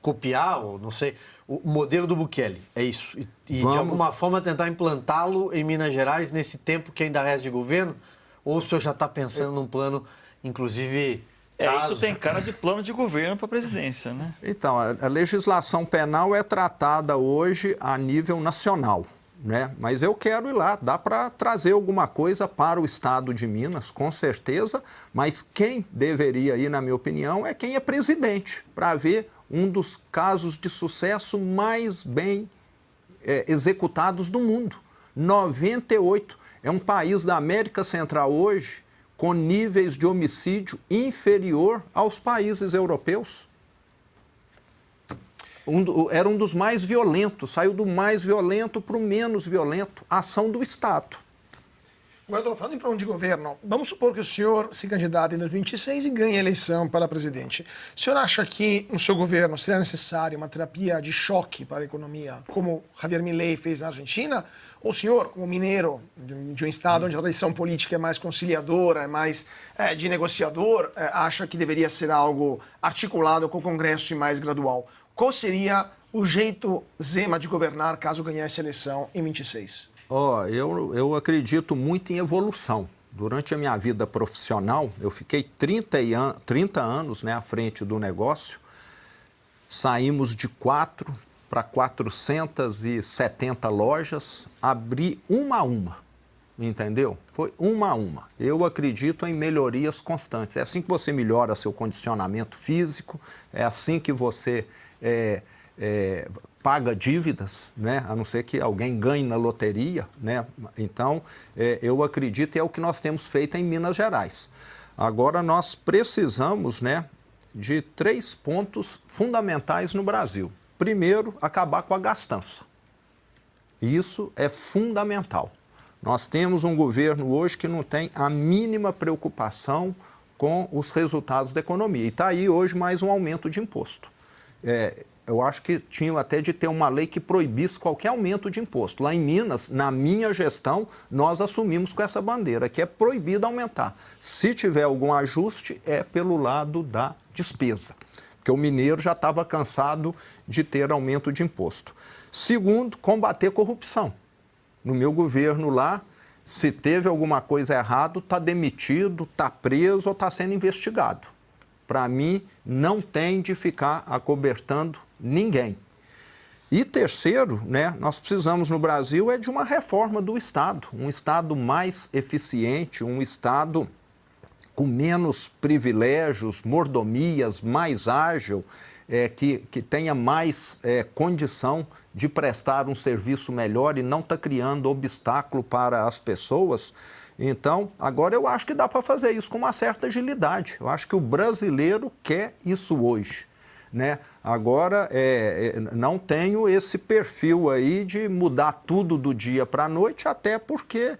copiar, ou não sei, o modelo do Bukele, é isso? E de alguma forma tentar implantá-lo em Minas Gerais nesse tempo que ainda resta de governo? Ou o senhor já está pensando num plano, inclusive... Isso tem cara de plano de governo para a presidência, né? Então, a legislação penal é tratada hoje a nível nacional. Né? Mas eu quero ir lá, dá para trazer alguma coisa para o estado de Minas, com certeza, mas quem deveria ir, na minha opinião, é quem é presidente, para ver um dos casos de sucesso mais bem executados do mundo. 98, é um país da América Central hoje com níveis de homicídio inferior aos países europeus. Era um dos mais violentos, saiu do mais violento para o menos violento, ação do Estado. Governador, falando em plano de governo, vamos supor que o senhor se candidate em 2026 e ganhe a eleição para presidente. O senhor acha que no seu governo seria necessário uma terapia de choque para a economia, como Javier Milei fez na Argentina? Ou o senhor, como mineiro de um estado onde a tradição política é mais conciliadora, é mais de negociador, acha que deveria ser algo articulado com o Congresso e mais gradual? Qual seria o jeito Zema de governar caso ganhasse a eleição em 26? Eu acredito muito em evolução. Durante a minha vida profissional, eu fiquei 30 anos, né, à frente do negócio. Saímos de 4 para 470 lojas, abri uma a uma, entendeu? Foi uma a uma. Eu acredito em melhorias constantes. É assim que você melhora seu condicionamento físico, é assim que você... paga dívidas, né? A não ser que alguém ganhe na loteria, né? Então, eu acredito, é o que nós temos feito em Minas Gerais. Agora, nós precisamos, né, de 3 pontos fundamentais no Brasil. Primeiro, acabar com a gastança. Isso é fundamental. Nós temos um governo hoje que não tem a mínima preocupação com os resultados da economia. E está aí hoje mais um aumento de imposto. Eu acho que tinha até de ter uma lei que proibisse qualquer aumento de imposto. Lá em Minas, na minha gestão, nós assumimos com essa bandeira, que é proibido aumentar. Se tiver algum ajuste, é pelo lado da despesa, porque o mineiro já estava cansado de ter aumento de imposto. Segundo, combater corrupção. No meu governo lá, se teve alguma coisa errada, está demitido, está preso ou está sendo investigado. Para mim, não tem de ficar acobertando ninguém. E terceiro, né, nós precisamos no Brasil de uma reforma do Estado, um Estado mais eficiente, um Estado com menos privilégios, mordomias, mais ágil. que tenha mais condição de prestar um serviço melhor e não está criando obstáculo para as pessoas. Então, agora eu acho que dá para fazer isso com uma certa agilidade. Eu acho que o brasileiro quer isso hoje, né? Agora, não tenho esse perfil aí de mudar tudo do dia para a noite, até porque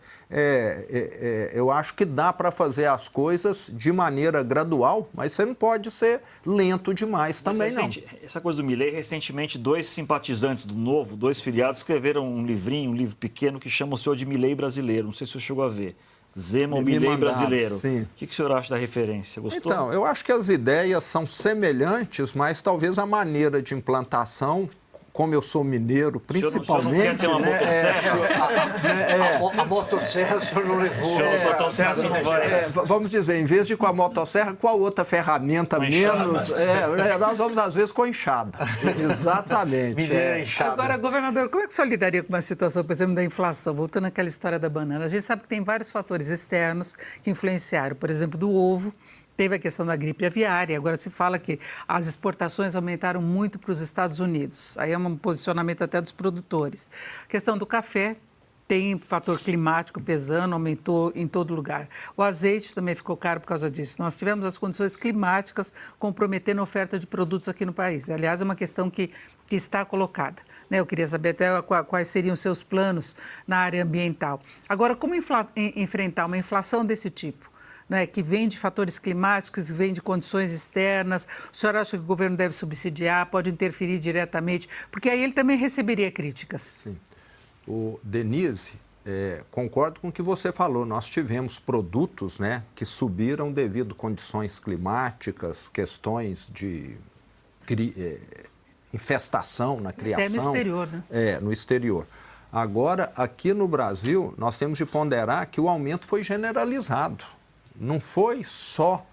eu acho que dá para fazer as coisas de maneira gradual, mas você não pode ser lento demais também, não. Essa coisa do Milei, recentemente, 2 simpatizantes do Novo, 2 filiados, escreveram um livrinho, um livro pequeno, que chama o senhor de Milei brasileiro. Não sei se o senhor chegou a ver. Zema, o Milei brasileiro. Sim. O que o senhor acha da referência? Gostou? Então, eu acho que as ideias são semelhantes, mas talvez a maneira de implantação, como eu sou mineiro, principalmente... O senhor não quer ter uma motosserra? A motosserra o senhor não levou. Vamos dizer, em vez de com a motosserra, qual outra ferramenta menos... nós vamos, às vezes, com a enxada. Exatamente. Mineiro enxada. Agora, governador, como é que o senhor lidaria com uma situação, por exemplo, da inflação? Voltando àquela história da banana. A gente sabe que tem vários fatores externos que influenciaram. Por exemplo, do ovo. Teve a questão da gripe aviária, agora se fala que as exportações aumentaram muito para os Estados Unidos. Aí é um posicionamento até dos produtores. A questão do café, tem fator climático pesando, aumentou em todo lugar. O azeite também ficou caro por causa disso. Nós tivemos as condições climáticas comprometendo a oferta de produtos aqui no país. Aliás, é uma questão que está colocada. Eu queria saber até quais seriam os seus planos na área ambiental. Agora, como enfrentar uma inflação desse tipo? Que vem de fatores climáticos, vem de condições externas. O senhor acha que o governo deve subsidiar, pode interferir diretamente? Porque aí ele também receberia críticas. Sim. Denise, concordo com o que você falou. Nós tivemos produtos, que subiram devido a condições climáticas, questões de infestação na criação. Até no exterior, né? No exterior. Agora, aqui no Brasil, nós temos de ponderar que o aumento foi generalizado. Não foi só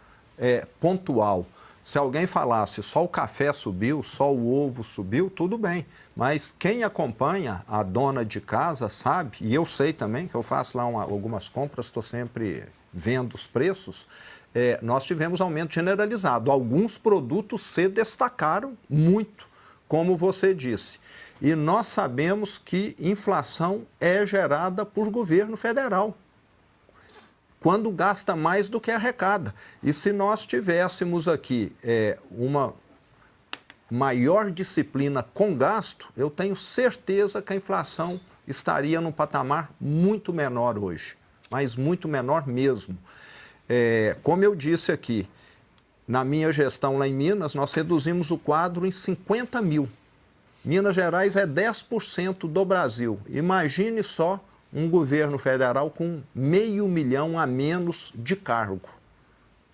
pontual. Se alguém falasse só o café subiu, só o ovo subiu, tudo bem. Mas quem acompanha a dona de casa sabe, e eu sei também que eu faço lá algumas compras, estou sempre vendo os preços, nós tivemos aumento generalizado. Alguns produtos se destacaram muito, como você disse. E nós sabemos que inflação é gerada por governo federal, quando gasta mais do que arrecada. E se nós tivéssemos aqui uma maior disciplina com gasto, eu tenho certeza que a inflação estaria num patamar muito menor hoje, mas muito menor mesmo. Como eu disse aqui, na minha gestão lá em Minas, nós reduzimos o quadro em 50 mil. Minas Gerais é 10% do Brasil. Imagine só um governo federal com 500 mil a menos de cargo.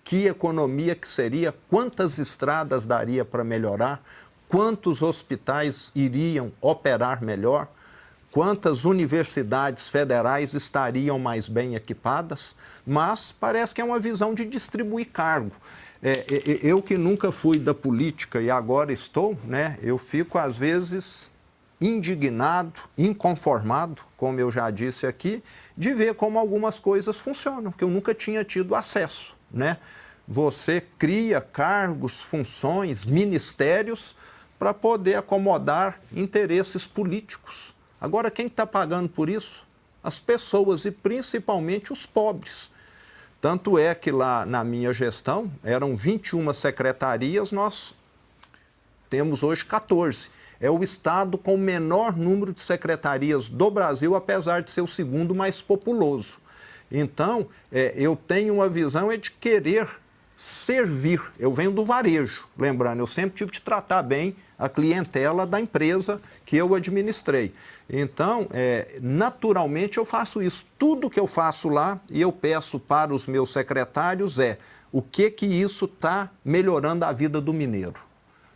Que economia que seria? Quantas estradas daria para melhorar? Quantos hospitais iriam operar melhor? Quantas universidades federais estariam mais bem equipadas? Mas parece que é uma visão de distribuir cargo. Eu que nunca fui da política e agora estou, eu fico às vezes indignado, inconformado, como eu já disse aqui, de ver como algumas coisas funcionam, que eu nunca tinha tido acesso, Você cria cargos, funções, ministérios para poder acomodar interesses políticos. Agora, quem está pagando por isso? As pessoas e principalmente os pobres. Tanto é que lá na minha gestão eram 21 secretarias, nós temos hoje 14. É o estado com o menor número de secretarias do Brasil, apesar de ser o segundo mais populoso. Então, eu tenho uma visão de querer servir. Eu venho do varejo, lembrando, eu sempre tive de tratar bem a clientela da empresa que eu administrei. Então, naturalmente, eu faço isso. Tudo que eu faço lá, e eu peço para os meus secretários, o que isso está melhorando a vida do mineiro.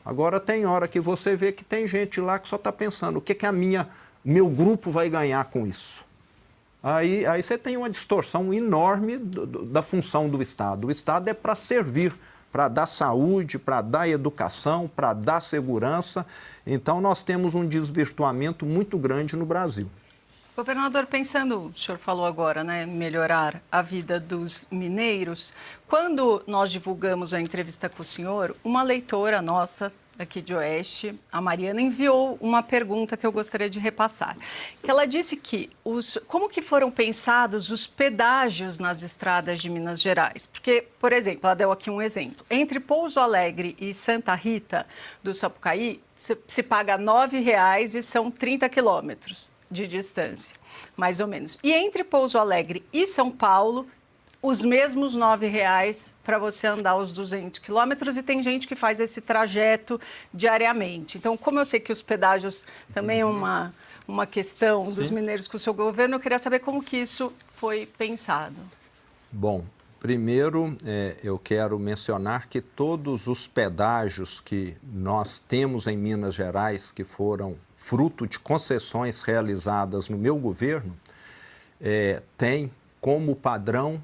Agora, tem hora que você vê que tem gente lá que só está pensando o que meu grupo vai ganhar com isso. Aí você tem uma distorção enorme da função do Estado. O Estado é para servir, para dar saúde, para dar educação, para dar segurança. Então, nós temos um desvirtuamento muito grande no Brasil. Governador, pensando, o senhor falou agora, melhorar a vida dos mineiros. Quando nós divulgamos a entrevista com o senhor, uma leitora nossa aqui de Oeste, a Mariana, enviou uma pergunta que eu gostaria de repassar. Que ela disse que como que foram pensados os pedágios nas estradas de Minas Gerais? Porque, por exemplo, ela deu aqui um exemplo. Entre Pouso Alegre e Santa Rita do Sapucaí, se paga R$ 9,00 e são 30 quilômetros de distância, mais ou menos. E entre Pouso Alegre e São Paulo, os mesmos R$ 9,00 para você andar os 200 quilômetros, e tem gente que faz esse trajeto diariamente. Então, como eu sei que os pedágios também é uma questão dos mineiros com o seu governo, eu queria saber como que isso foi pensado. Bom, primeiro eu quero mencionar que todos os pedágios que nós temos em Minas Gerais, que foram fruto de concessões realizadas no meu governo, têm como padrão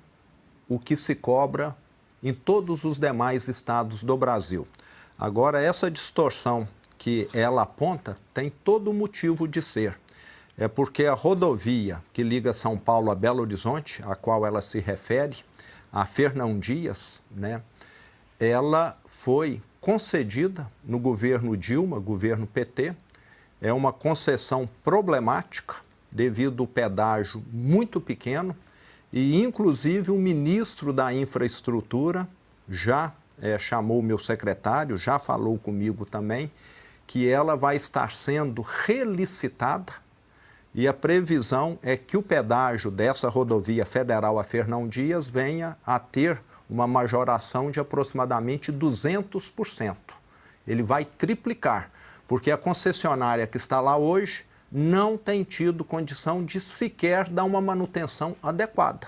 o que se cobra em todos os demais estados do Brasil. Agora, essa distorção que ela aponta tem todo motivo de ser. É porque a rodovia que liga São Paulo a Belo Horizonte, a qual ela se refere, a Fernão Dias, né, ela foi concedida no governo Dilma, governo PT. É uma concessão problemática devido ao pedágio muito pequeno. E, inclusive, o ministro da Infraestrutura já chamou o meu secretário, já falou comigo também, que ela vai estar sendo relicitada, e a previsão é que o pedágio dessa rodovia federal a Fernão Dias venha a ter uma majoração de aproximadamente 200%. Ele vai triplicar, porque a concessionária que está lá hoje não tem tido condição de sequer dar uma manutenção adequada.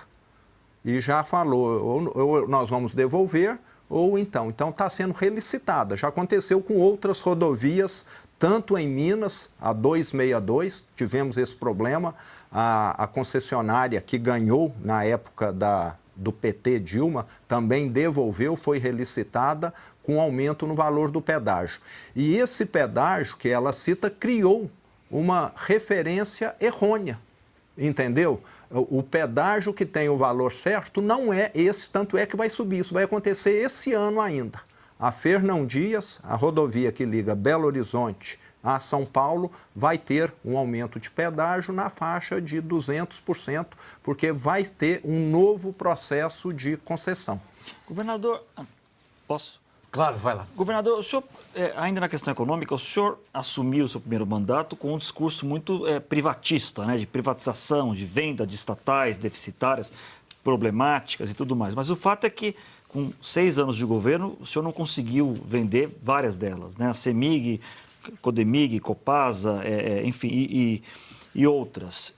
E já falou, ou nós vamos devolver, ou então está sendo relicitada. Já aconteceu com outras rodovias, tanto em Minas, a 262, tivemos esse problema, a concessionária que ganhou na época do PT Dilma também devolveu, foi relicitada com aumento no valor do pedágio. E esse pedágio que ela cita criou uma referência errônea, entendeu? O pedágio que tem o valor certo não é esse, tanto é que vai subir. Isso vai acontecer esse ano ainda. A Fernão Dias, a rodovia que liga Belo Horizonte a São Paulo, vai ter um aumento de pedágio na faixa de 200%, porque vai ter um novo processo de concessão. Governador, posso? Claro, vai lá. Governador, o senhor, ainda na questão econômica, o senhor assumiu o seu primeiro mandato com um discurso muito privatista, né, de privatização, de venda de estatais deficitárias, problemáticas e tudo mais. Mas o fato é que, com 6 anos de governo, o senhor não conseguiu vender várias delas, né? A CEMIG, Codemig, Copasa, enfim, e outras.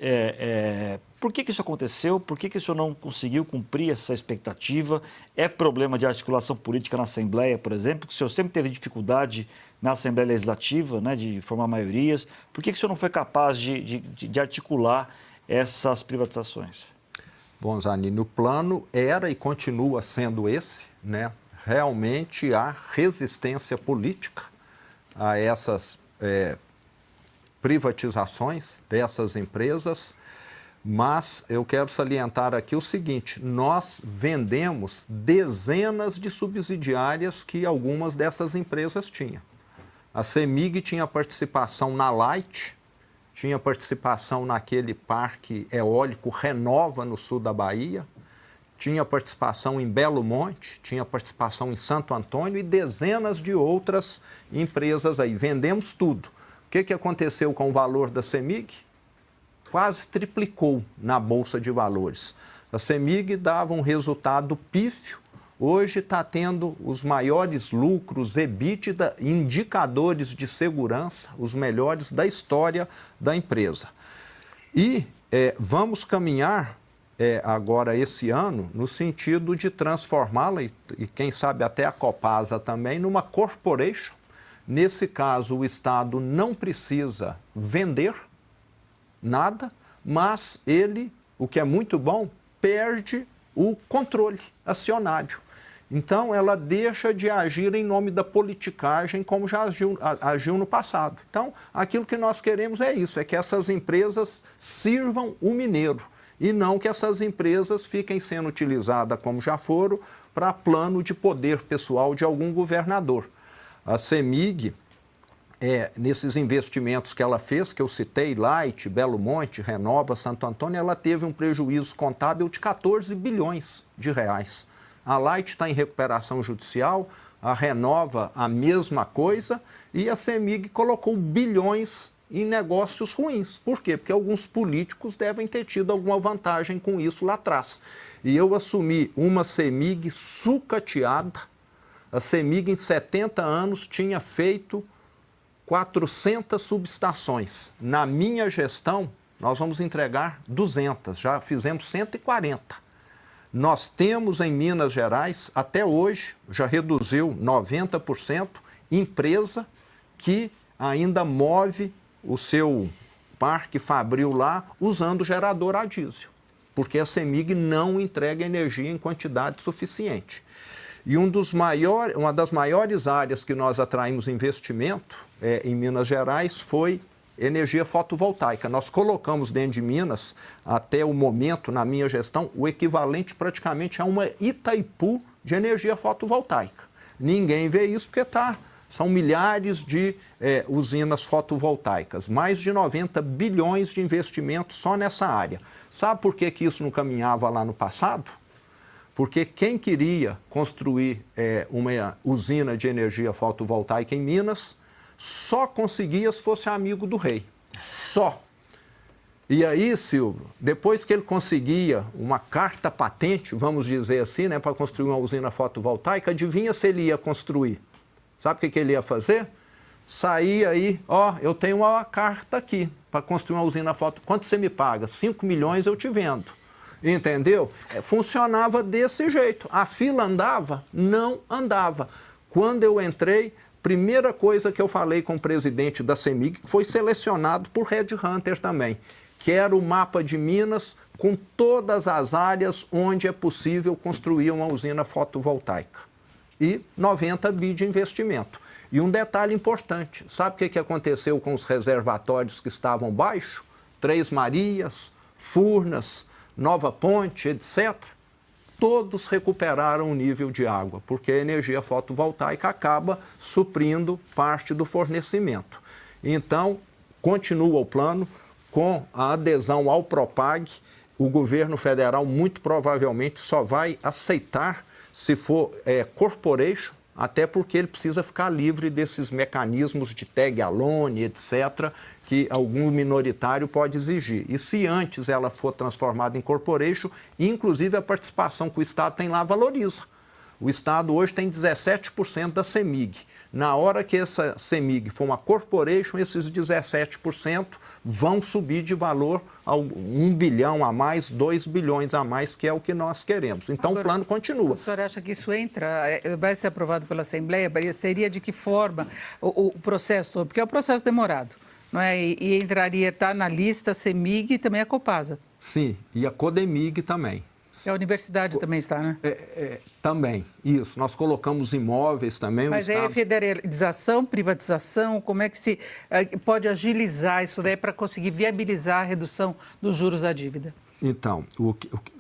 Por que isso aconteceu? Por que o senhor não conseguiu cumprir essa expectativa? É problema de articulação política na Assembleia, por exemplo, que o senhor sempre teve dificuldade na Assembleia Legislativa, né, de formar maiorias. Por que o senhor não foi capaz de articular essas privatizações? Bom, Zanini, o plano era e continua sendo esse, né? Realmente há resistência política a essas privatizações dessas empresas, mas eu quero salientar aqui o seguinte: nós vendemos dezenas de subsidiárias que algumas dessas empresas tinham. A CEMIG tinha participação na Light, tinha participação naquele parque eólico Renova, no sul da Bahia, tinha participação em Belo Monte, tinha participação em Santo Antônio e dezenas de outras empresas aí. Vendemos tudo. O que aconteceu com o valor da CEMIG? Quase triplicou na Bolsa de Valores. A CEMIG dava um resultado pífio, hoje está tendo os maiores lucros, EBITDA, indicadores de segurança, os melhores da história da empresa. E vamos caminhar agora esse ano no sentido de transformá-la, e quem sabe até a Copasa também, numa corporation. Nesse caso, o Estado não precisa vender nada, mas ele, o que é muito bom, perde o controle acionário. Então, ela deixa de agir em nome da politicagem como já agiu no passado. Então, aquilo que nós queremos é isso, é que essas empresas sirvam o mineiro e não que essas empresas fiquem sendo utilizadas, como já foram, para plano de poder pessoal de algum governador. A CEMIG, nesses investimentos que ela fez, que eu citei, Light, Belo Monte, Renova, Santo Antônio, ela teve um prejuízo contábil de 14 bilhões de reais. A Light está em recuperação judicial, a Renova a mesma coisa, e a CEMIG colocou bilhões em negócios ruins. Por quê? Porque alguns políticos devem ter tido alguma vantagem com isso lá atrás. E eu assumi uma CEMIG sucateada. A CEMIG, em 70 anos, tinha feito 400 subestações. Na minha gestão, nós vamos entregar 200, já fizemos 140. Nós temos em Minas Gerais, até hoje, já reduziu 90%, empresa que ainda move o seu parque fabril lá usando gerador a diesel, porque a CEMIG não entrega energia em quantidade suficiente. E uma das maiores áreas que nós atraímos investimento em Minas Gerais foi energia fotovoltaica. Nós colocamos dentro de Minas, até o momento, na minha gestão, o equivalente praticamente a uma Itaipu de energia fotovoltaica. Ninguém vê isso porque são milhares de usinas fotovoltaicas, mais de 90 bilhões de investimentos só nessa área. Sabe por que isso não caminhava lá no passado? Porque quem queria construir uma usina de energia fotovoltaica em Minas só conseguia se fosse amigo do rei. Só. E aí, Silvio, depois que ele conseguia uma carta patente, vamos dizer assim, né, para construir uma usina fotovoltaica, adivinha se ele ia construir? Sabe o que ele ia fazer? Saía aí, eu tenho uma carta aqui para construir uma usina fotovoltaica. Quanto você me paga? 5 milhões eu te vendo. Entendeu? Funcionava desse jeito. A fila andava? Não andava. Quando eu entrei, primeira coisa que eu falei com o presidente da CEMIG, que foi selecionado por Red Hunter também, que era o mapa de Minas com todas as áreas onde é possível construir uma usina fotovoltaica. E 90 bi de investimento. E um detalhe importante, sabe o que aconteceu com os reservatórios que estavam baixos? Três Marias, Furnas, Nova Ponte, etc. Todos recuperaram o nível de água, porque a energia fotovoltaica acaba suprindo parte do fornecimento. Então, continua o plano, com a adesão ao Propag, o governo federal muito provavelmente só vai aceitar se for corporation, até porque ele precisa ficar livre desses mecanismos de tag-alone, etc., que algum minoritário pode exigir. E se antes ela for transformada em corporation, inclusive a participação que o Estado tem lá valoriza. O Estado hoje tem 17% da CEMIG. Na hora que essa CEMIG for uma corporation, esses 17% vão subir de valor a 1 bilhão a mais, 2 bilhões a mais, que é o que nós queremos. Então, agora, o plano continua. O senhor acha que isso vai ser aprovado pela Assembleia? Seria de que forma o processo? Porque é um processo demorado, não é? E entraria, está na lista a CEMIG e também a Copasa. Sim, e a Codemig também. E a universidade também está, né? Também, isso. Nós colocamos imóveis também. Mas é federalização, privatização, como é que se pode agilizar isso daí para conseguir viabilizar a redução dos juros da dívida? Então,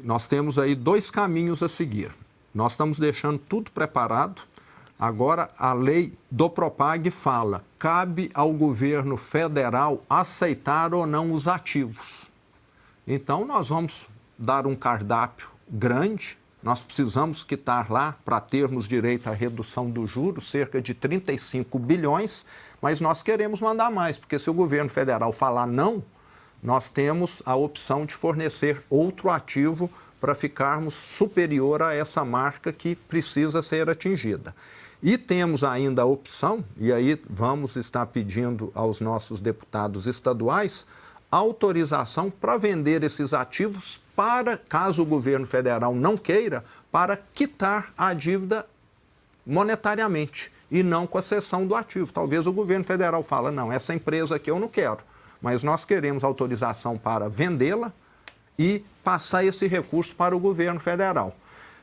nós temos aí 2 caminhos a seguir. Nós estamos deixando tudo preparado. Agora, a lei do Propag fala, cabe ao governo federal aceitar ou não os ativos. Então, nós vamos dar um cardápio grande, nós precisamos quitar lá, para termos direito à redução dos juros, cerca de 35 bilhões, mas nós queremos mandar mais, porque se o governo federal falar não, nós temos a opção de fornecer outro ativo para ficarmos superior a essa marca que precisa ser atingida. E temos ainda a opção, e aí vamos estar pedindo aos nossos deputados estaduais, autorização para vender esses ativos para, caso o governo federal não queira, para quitar a dívida monetariamente e não com a cessão do ativo. Talvez o governo federal fale, não, essa empresa aqui eu não quero, mas nós queremos autorização para vendê-la e passar esse recurso para o governo federal.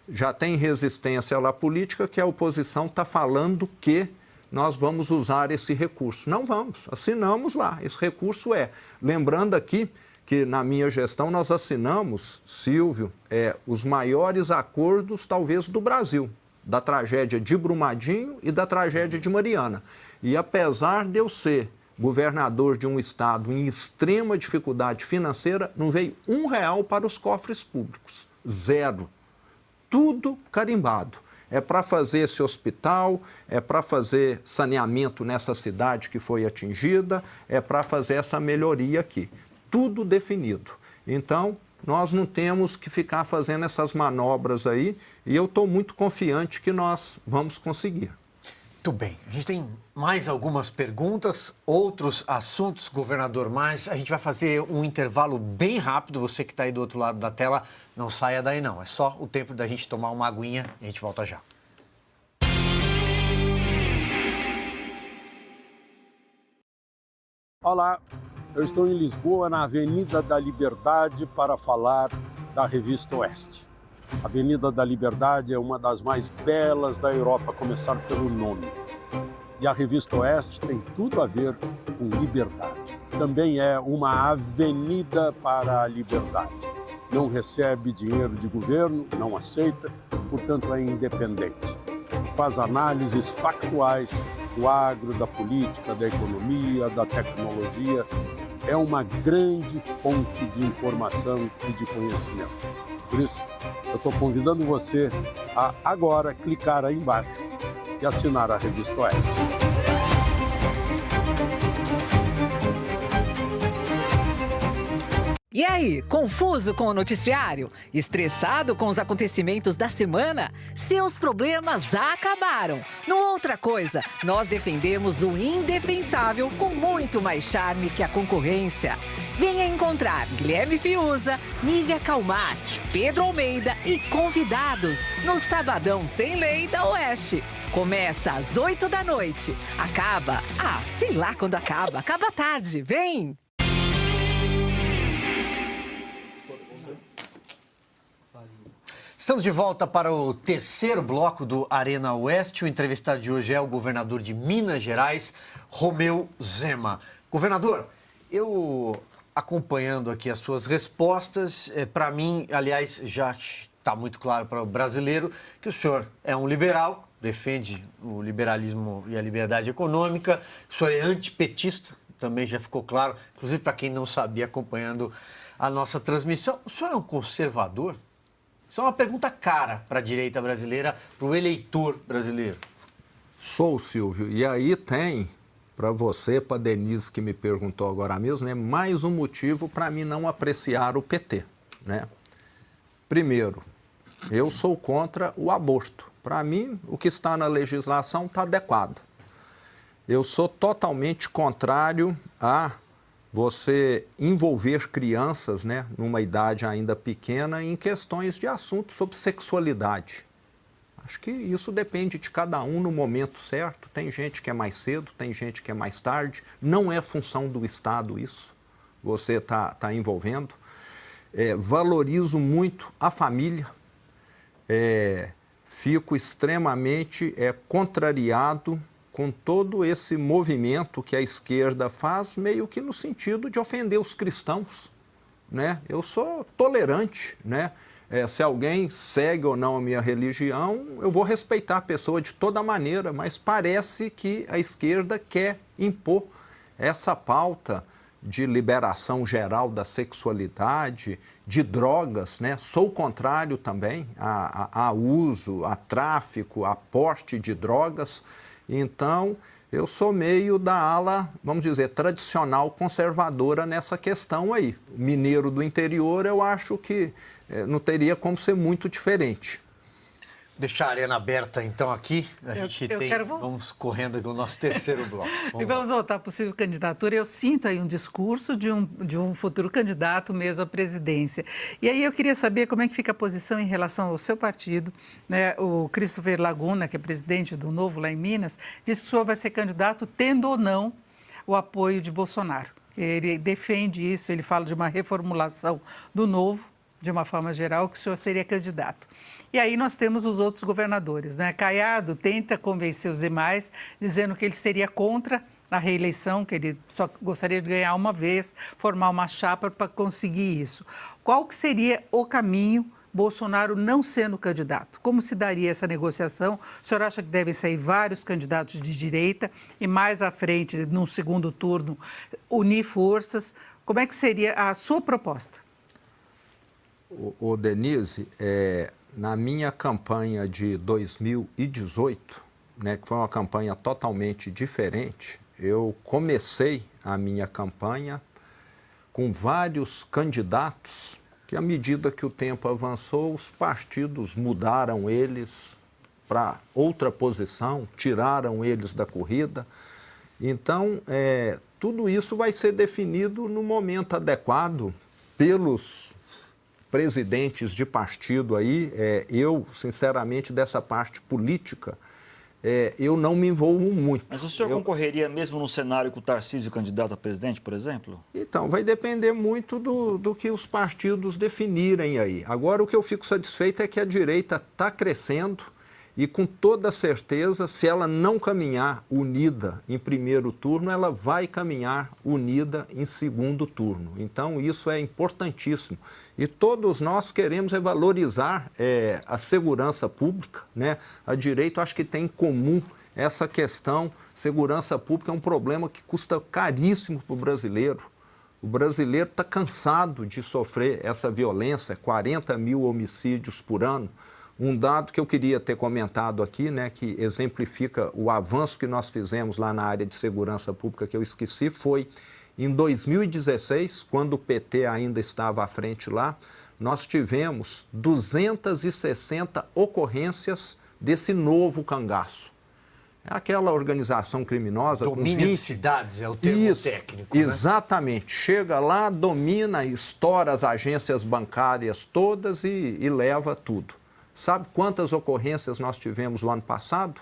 Já tem resistência lá política que a oposição está falando que nós vamos usar esse recurso. Não vamos, assinamos lá. Esse recurso lembrando aqui que na minha gestão nós assinamos, Silvio, os maiores acordos talvez do Brasil. da tragédia de Brumadinho e da tragédia de Mariana. E apesar de eu ser governador de um estado em extrema dificuldade financeira, não veio R$1 para os cofres públicos. 0. Tudo carimbado. É para fazer esse hospital, é para fazer saneamento nessa cidade que foi atingida, é para fazer essa melhoria aqui. Tudo definido. Então, nós não temos que ficar fazendo essas manobras aí e eu estou muito confiante que nós vamos conseguir. Muito bem. A gente tem mais algumas perguntas, outros assuntos, governador, mas a gente vai fazer um intervalo bem rápido. Você que está aí do outro lado da tela, não saia daí não. É só o tempo da gente tomar uma aguinha e a gente volta já. Olá, eu estou em Lisboa, na Avenida da Liberdade, para falar da Revista Oeste. A Avenida da Liberdade é uma das mais belas da Europa, a começar pelo nome. E a Revista Oeste tem tudo a ver com liberdade. Também é uma avenida para a liberdade. Não recebe dinheiro de governo, não aceita, portanto é independente. Faz análises factuais do agro, da política, da economia, da tecnologia. É uma grande fonte de informação e de conhecimento. Por isso, eu estou convidando você a agora clicar aí embaixo e assinar a Revista Oeste. E aí, confuso com o noticiário? Estressado com os acontecimentos da semana? Seus problemas acabaram. No Outra Coisa, nós defendemos o indefensável com muito mais charme que a concorrência. Venha encontrar Guilherme Fiuza, Nívia Calmar, Pedro Almeida e convidados no Sabadão Sem Lei da Oeste. Começa às 8 da noite. Acaba, sei lá quando acaba. Acaba tarde. Vem! Estamos de volta para o terceiro bloco do Arena Oeste. O entrevistado de hoje é o governador de Minas Gerais, Romeu Zema. Governador, eu acompanhando aqui as suas respostas, para mim, aliás, já está muito claro para o brasileiro que o senhor é um liberal, defende o liberalismo e a liberdade econômica, o senhor é antipetista, também já ficou claro, inclusive para quem não sabia acompanhando a nossa transmissão. O senhor é um conservador? Isso é uma pergunta cara para a direita brasileira, para o eleitor brasileiro. Sou, Silvio. E aí tem, para você, para a Denise que me perguntou agora mesmo, né, mais um motivo para mim não apreciar o PT. Né? Primeiro, eu sou contra o aborto. Para mim, o que está na legislação está adequado. Eu sou totalmente contrário a você envolver crianças, né, numa idade ainda pequena, em questões de assuntos sobre sexualidade. Acho que isso depende de cada um no momento certo. Tem gente que é mais cedo, tem gente que é mais tarde. Não é função do Estado isso. Você está envolvendo. Valorizo muito a família. Fico extremamente contrariado com todo esse movimento que a esquerda faz, meio que no sentido de ofender os cristãos. Né? Eu sou tolerante, né? Se alguém segue ou não a minha religião, eu vou respeitar a pessoa de toda maneira, mas parece que a esquerda quer impor essa pauta de liberação geral da sexualidade, de drogas, né? Sou contrário também a uso, a tráfico, a porte de drogas. Então, eu sou meio da ala, vamos dizer, tradicional conservadora nessa questão aí. O mineiro do interior, eu acho que não teria como ser muito diferente. Deixar a arena aberta, então, aqui. Vamos correndo aqui o nosso terceiro bloco. Vamos voltar à possível candidatura. Eu sinto aí um discurso de um futuro candidato mesmo à presidência. E aí eu queria saber como é que fica a posição em relação ao seu partido. Né? O Christopher Laguna, que é presidente do Novo lá em Minas, disse que o senhor vai ser candidato tendo ou não o apoio de Bolsonaro. Ele defende isso, ele fala de uma reformulação do Novo, de uma forma geral, que o senhor seria candidato. E aí nós temos os outros governadores, né? Caiado tenta convencer os demais, dizendo que ele seria contra a reeleição, que ele só gostaria de ganhar uma vez, formar uma chapa para conseguir isso. Qual que seria o caminho Bolsonaro não sendo candidato. Como se daria essa negociação? O senhor acha que devem sair vários candidatos de direita e mais à frente, num segundo turno, unir forças? Como é que seria a sua proposta? Denise, na minha campanha de 2018, né, que foi uma campanha totalmente diferente, eu comecei a minha campanha com vários candidatos que, à medida que o tempo avançou, os partidos mudaram eles para outra posição, tiraram eles da corrida. Então, tudo isso vai ser definido no momento adequado pelos presidentes de partido aí. Eu, sinceramente, dessa parte política, eu não me envolvo muito. Mas o senhor concorreria mesmo no cenário com o Tarcísio candidato a presidente, por exemplo? Então, vai depender muito do que os partidos definirem aí. Agora, o que eu fico satisfeito é que a direita está crescendo e, com toda certeza, se ela não caminhar unida em primeiro turno, ela vai caminhar unida em segundo turno. Então, isso é importantíssimo. E todos nós queremos valorizar a segurança pública, né? A direita, acho que tem em comum essa questão. Segurança pública é um problema que custa caríssimo para o brasileiro. O brasileiro está cansado de sofrer essa violência, 40 mil homicídios por ano. Um dado que eu queria ter comentado aqui, né, que exemplifica o avanço que nós fizemos lá na área de segurança pública, que eu esqueci, foi em 2016, quando o PT ainda estava à frente lá, nós tivemos 260 ocorrências desse novo cangaço. É aquela organização criminosa... Domínio de cidades, é o termo técnico, né? Exatamente. Chega lá, domina, estoura as agências bancárias todas e leva tudo. Sabe quantas ocorrências nós tivemos no ano passado?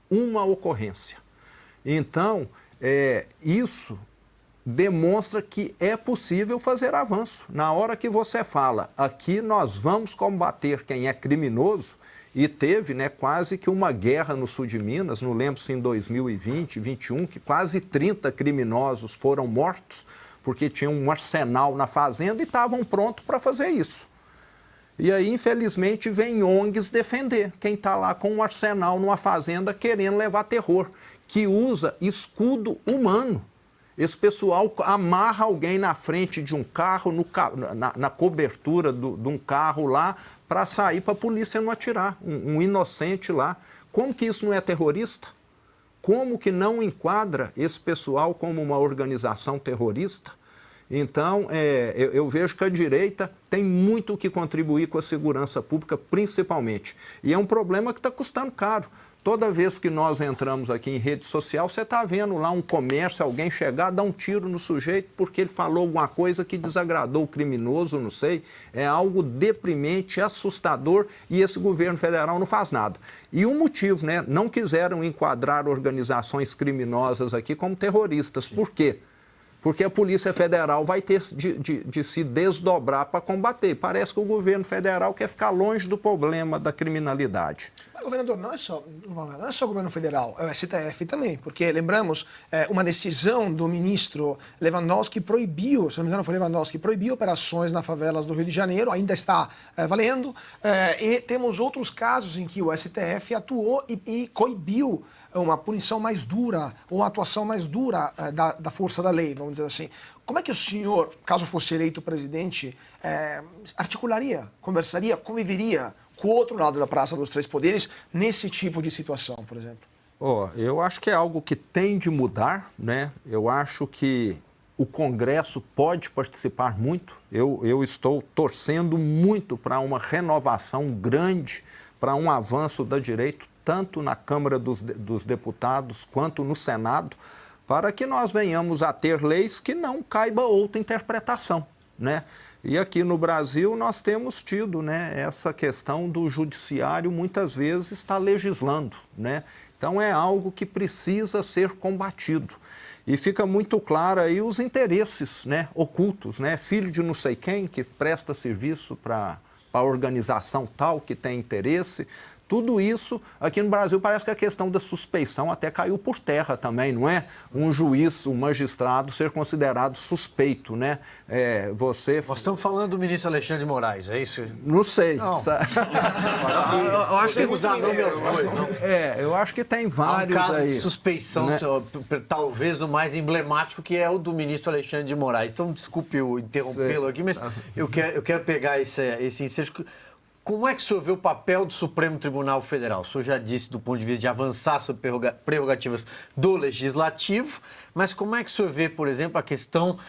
Uma ocorrência. Então, isso demonstra que é possível fazer avanço. Na hora que você fala, aqui nós vamos combater quem é criminoso, e teve, né, quase que uma guerra no sul de Minas, não lembro se em 2020, 2021, que quase 30 criminosos foram mortos, porque tinham um arsenal na fazenda e estavam prontos para fazer isso. E aí, infelizmente, vem ONGs defender quem está lá com um arsenal numa fazenda querendo levar terror, que usa escudo humano. Esse pessoal amarra alguém na frente de um carro, na cobertura de um carro lá, para sair para a polícia não atirar. Um inocente lá. Como que isso não é terrorista? Como que não enquadra esse pessoal como uma organização terrorista? Então, eu vejo que a direita tem muito o que contribuir com a segurança pública, principalmente. E é um problema que está custando caro. Toda vez que nós entramos aqui em rede social, você está vendo lá um comércio, alguém chegar, dar um tiro no sujeito porque ele falou alguma coisa que desagradou o criminoso, não sei. É algo deprimente, assustador, e esse governo federal não faz nada. E o motivo, né? Não quiseram enquadrar organizações criminosas aqui como terroristas. Por quê? Porque a Polícia Federal vai ter de se desdobrar para combater. Parece que o governo federal quer ficar longe do problema da criminalidade. Mas, governador, não é só o governo federal, é o STF também, porque lembramos uma decisão do ministro Lewandowski proibiu, se não me engano foi Lewandowski, proibiu operações nas favelas do Rio de Janeiro, ainda está valendo, e temos outros casos em que o STF atuou e coibiu uma punição mais dura, ou uma atuação mais dura da força da lei, vamos dizer assim. Como é que o senhor, caso fosse eleito presidente, articularia, conversaria, conviveria com o outro lado da Praça dos Três Poderes nesse tipo de situação, por exemplo? Eu acho que é algo que tem de mudar, né? Eu acho que o Congresso pode participar muito. Eu estou torcendo muito para uma renovação grande, para um avanço da direita, tanto na Câmara dos Deputados quanto no Senado, para que nós venhamos a ter leis que não caiba outra interpretação, né? E aqui no Brasil nós temos tido, né, essa questão do judiciário muitas vezes está legislando, né? Então é algo que precisa ser combatido. E fica muito claro aí os interesses, né, ocultos, né? Filho de não sei quem que presta serviço para a organização tal que tem interesse. Tudo isso, aqui no Brasil, parece que a questão da suspeição até caiu por terra também, não é? Um juiz, um magistrado ser considerado suspeito, né? Nós estamos falando do ministro Alexandre de Moraes, é isso? Não sei. Não. Eu acho que temos dar nome aos bois, não? Eu acho que tem vários aí. Há um caso aí, de suspeição, né? Talvez o mais emblemático, que é o do ministro Alexandre de Moraes. Então, desculpe eu interrompê-lo aqui, mas eu quero pegar esse ensejo. Como é que o senhor vê o papel do Supremo Tribunal Federal? O senhor já disse do ponto de vista de avançar sobre prerrogativas do Legislativo, mas como é que o senhor vê, por exemplo, a questão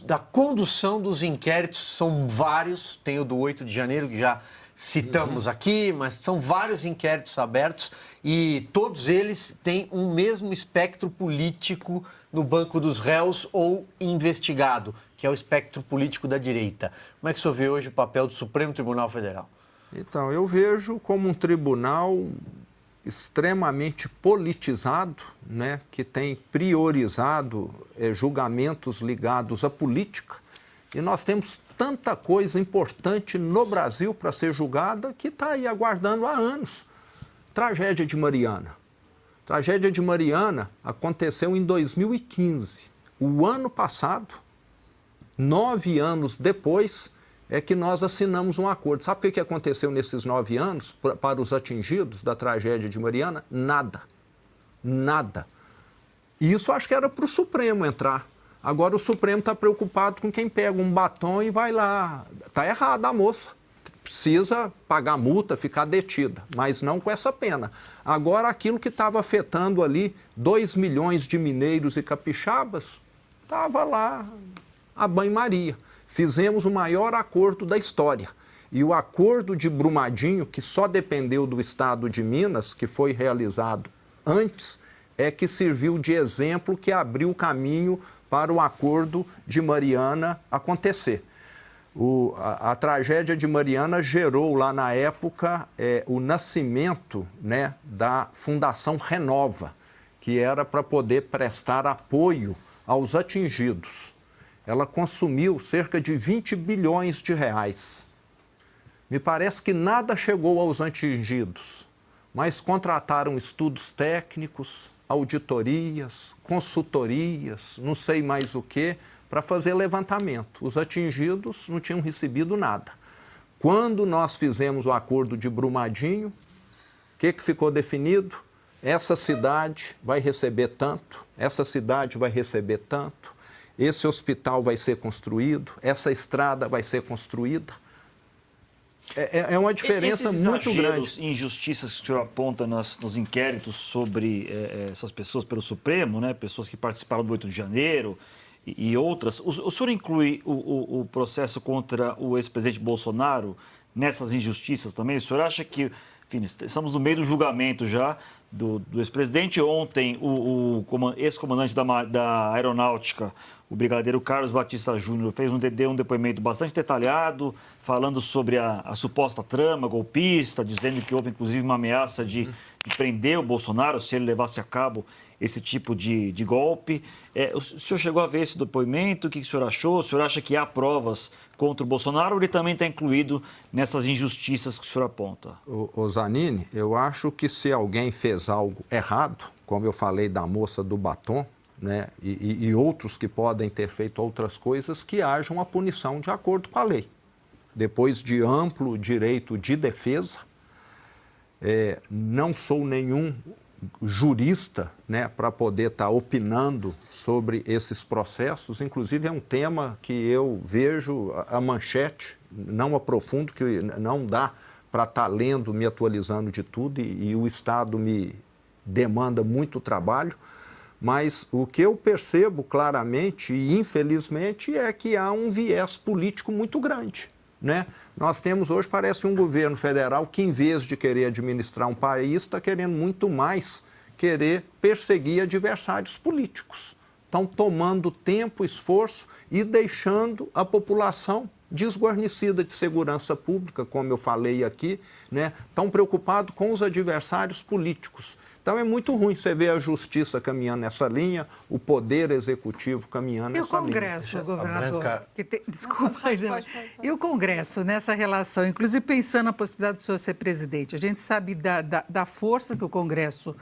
da condução dos inquéritos? São vários, tem o do 8 de janeiro, que já citamos aqui, mas são vários inquéritos abertos e todos eles têm um mesmo espectro político no banco dos réus ou investigado, que é o espectro político da direita. Como é que o senhor vê hoje o papel do Supremo Tribunal Federal? Então, eu vejo como um tribunal extremamente politizado, né, que tem priorizado julgamentos ligados à política, e nós temos tanta coisa importante no Brasil para ser julgada que está aí aguardando há anos. Tragédia de Mariana. Tragédia de Mariana aconteceu em 2015. O ano passado, 9 anos depois, é que nós assinamos um acordo. Sabe o que aconteceu nesses 9 anos para os atingidos da tragédia de Mariana? Nada. Nada. E isso acho que era para o Supremo entrar. Agora o Supremo está preocupado com quem pega um batom e vai lá. Está errada a moça. Precisa pagar multa, ficar detida, mas não com essa pena. Agora, aquilo que estava afetando ali 2 milhões de mineiros e capixabas, estava lá a banho-maria. Fizemos o maior acordo da história. E o acordo de Brumadinho, que só dependeu do Estado de Minas, que foi realizado antes, é que serviu de exemplo, que abriu o caminho para o acordo de Mariana acontecer. A tragédia de Mariana gerou lá na época o nascimento, né, da Fundação Renova, que era para poder prestar apoio aos atingidos. Ela consumiu cerca de 20 bilhões de reais. Me parece que nada chegou aos atingidos, mas contrataram estudos técnicos, auditorias, consultorias, não sei mais o quê, para fazer levantamento. Os atingidos não tinham recebido nada. Quando nós fizemos o acordo de Brumadinho, o que ficou definido? Essa cidade vai receber tanto, essa cidade vai receber tanto, esse hospital vai ser construído, essa estrada vai ser construída. É uma diferença muito grande. Injustiças que o senhor aponta nos inquéritos sobre essas pessoas pelo Supremo, né? Pessoas que participaram do 8 de janeiro e outras. O senhor inclui o processo contra o ex-presidente Bolsonaro nessas injustiças também? O senhor acha que, enfim, estamos no meio do julgamento já do ex-presidente? Ontem, o ex-comandante da Aeronáutica, o brigadeiro Carlos Batista Júnior, deu um depoimento bastante detalhado, falando sobre a suposta trama golpista, dizendo que houve, inclusive, uma ameaça de prender o Bolsonaro se ele levasse a cabo esse tipo de golpe. O senhor chegou a ver esse depoimento? O que o senhor achou? O senhor acha que há provas contra o Bolsonaro ou ele também está incluído nessas injustiças que o senhor aponta? O Zanini, eu acho que se alguém fez algo errado, como eu falei da moça do batom, né, e outros que podem ter feito outras coisas, que haja uma punição de acordo com a lei. Depois de amplo direito de defesa, não sou nenhum jurista, né, para poder estar opinando sobre esses processos. Inclusive, é um tema que eu vejo a manchete, não aprofundo, que não dá para estar lendo, me atualizando de tudo, e o Estado me demanda muito trabalho. Mas o que eu percebo claramente e infelizmente é que há um viés político muito grande, né? Nós temos hoje, parece um governo federal que, em vez de querer administrar um país, está querendo muito mais querer perseguir adversários políticos. Estão tomando tempo, esforço e deixando a população desguarnecida de segurança pública, como eu falei aqui, né? Estão preocupados com os adversários políticos. Então é muito ruim você ver a justiça caminhando nessa linha, o poder executivo caminhando nessa linha. E o Congresso, governador? Desculpa, pode. E o Congresso nessa relação, inclusive pensando na possibilidade do senhor ser presidente? A gente sabe da força que o Congresso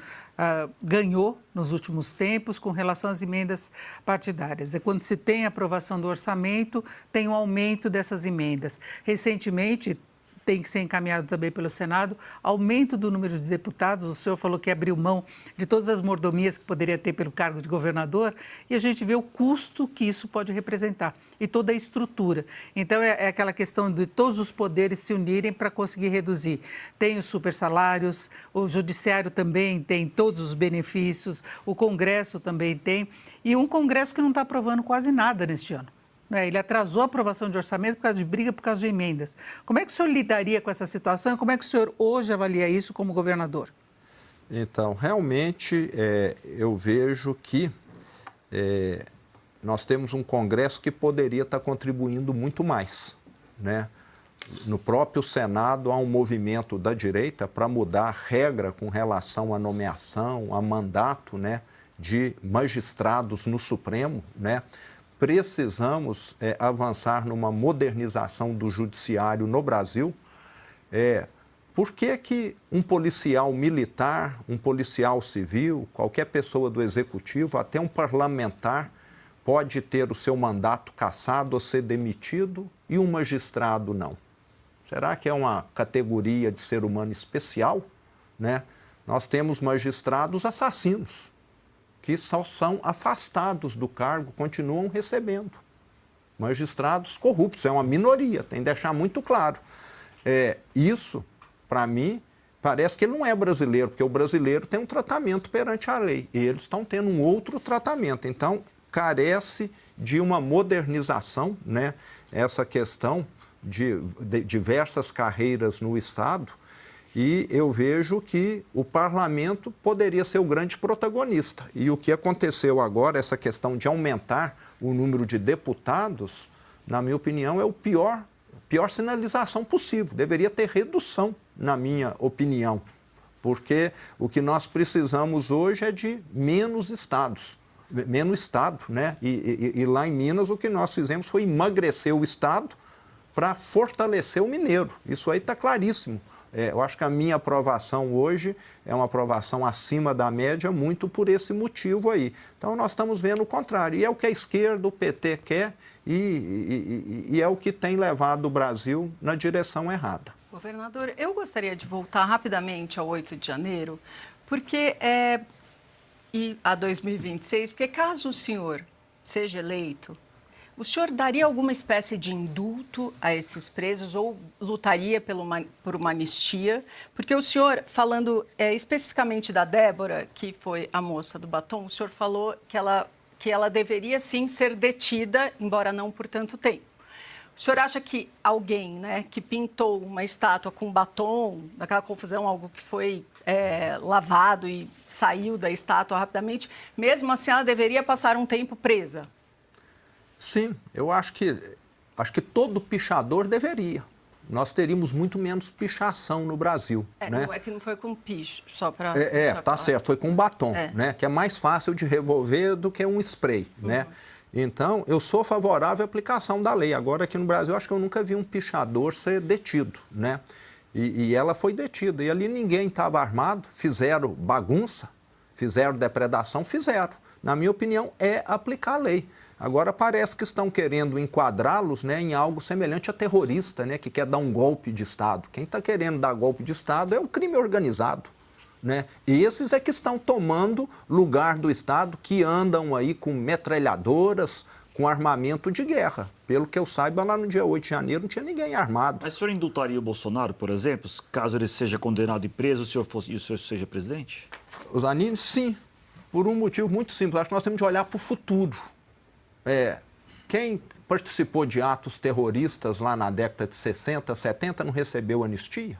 ganhou nos últimos tempos com relação às emendas partidárias. Quando se tem a aprovação do orçamento, tem um aumento dessas emendas. Recentemente, tem que ser encaminhado também pelo Senado, aumento do número de deputados. O senhor falou que abriu mão de todas as mordomias que poderia ter pelo cargo de governador e a gente vê o custo que isso pode representar e toda a estrutura. Então, é aquela questão de todos os poderes se unirem para conseguir reduzir. Tem os supersalários, o Judiciário também tem todos os benefícios, o Congresso também tem, e um Congresso que não está aprovando quase nada neste ano. Ele atrasou a aprovação de orçamento por causa de briga, por causa de emendas. Como é que o senhor lidaria com essa situação e como é que o senhor hoje avalia isso como governador? Então, realmente, eu vejo que nós temos um Congresso que poderia estar contribuindo muito mais, né? No próprio Senado há um movimento da direita para mudar a regra com relação à nomeação, a mandato, né, de magistrados no Supremo, né? Precisamos avançar numa modernização do judiciário no Brasil. Por que um policial militar, um policial civil, qualquer pessoa do executivo, até um parlamentar, pode ter o seu mandato cassado ou ser demitido e um magistrado não? Será que é uma categoria de ser humano especial, né? Nós temos magistrados assassinos, que só são afastados do cargo, continuam recebendo. Magistrados corruptos, é uma minoria, tem que deixar muito claro. Isso, para mim, parece que ele não é brasileiro, porque o brasileiro tem um tratamento perante a lei, e eles estão tendo um outro tratamento. Então, carece de uma modernização, né? Essa questão de diversas carreiras no Estado, e eu vejo que o parlamento poderia ser o grande protagonista. E o que aconteceu agora, essa questão de aumentar o número de deputados, na minha opinião, é a pior sinalização possível. Deveria ter redução, na minha opinião, porque o que nós precisamos hoje é de menos estados, menos Estado, né? E lá em Minas o que nós fizemos foi emagrecer o Estado para fortalecer o mineiro. Isso aí está claríssimo. Eu acho que a minha aprovação hoje é uma aprovação acima da média, muito por esse motivo aí. Então, nós estamos vendo o contrário. E é o que a esquerda, o PT quer e é o que tem levado o Brasil na direção errada. Governador, eu gostaria de voltar rapidamente ao 8 de janeiro, porque e a 2026, porque caso o senhor seja eleito, o senhor daria alguma espécie de indulto a esses presos ou lutaria por uma anistia? Porque o senhor, falando especificamente da Débora, que foi a moça do batom, o senhor falou que ela deveria sim ser detida, embora não por tanto tempo. O senhor acha que alguém, né, que pintou uma estátua com batom, daquela confusão, algo que foi lavado e saiu da estátua rapidamente, mesmo assim ela deveria passar um tempo presa? Sim, eu acho que todo pichador deveria. Nós teríamos muito menos pichação no Brasil. Né? Não, é que não foi com picho, só para... tá certo, foi com batom, né? Que é mais fácil de revolver do que um spray, né? Então, eu sou favorável à aplicação da lei. Agora, aqui no Brasil, acho que eu nunca vi um pichador ser detido, né? E ela foi detida. E ali ninguém estava armado, fizeram bagunça, fizeram depredação, fizeram. Na minha opinião, é aplicar a lei. Agora parece que estão querendo enquadrá-los, né, em algo semelhante a terrorista, né, que quer dar um golpe de Estado. Quem está querendo dar golpe de Estado é o crime organizado, né? E esses é que estão tomando lugar do Estado, que andam aí com metralhadoras, com armamento de guerra. Pelo que eu saiba, lá no dia 8 de janeiro não tinha ninguém armado. Mas o senhor indultaria o Bolsonaro, por exemplo, caso ele seja condenado e preso e o senhor seja presidente? Zanini, sim, por um motivo muito simples. Acho que nós temos de olhar para o futuro. Quem participou de atos terroristas lá na década de 60, 70 não recebeu anistia?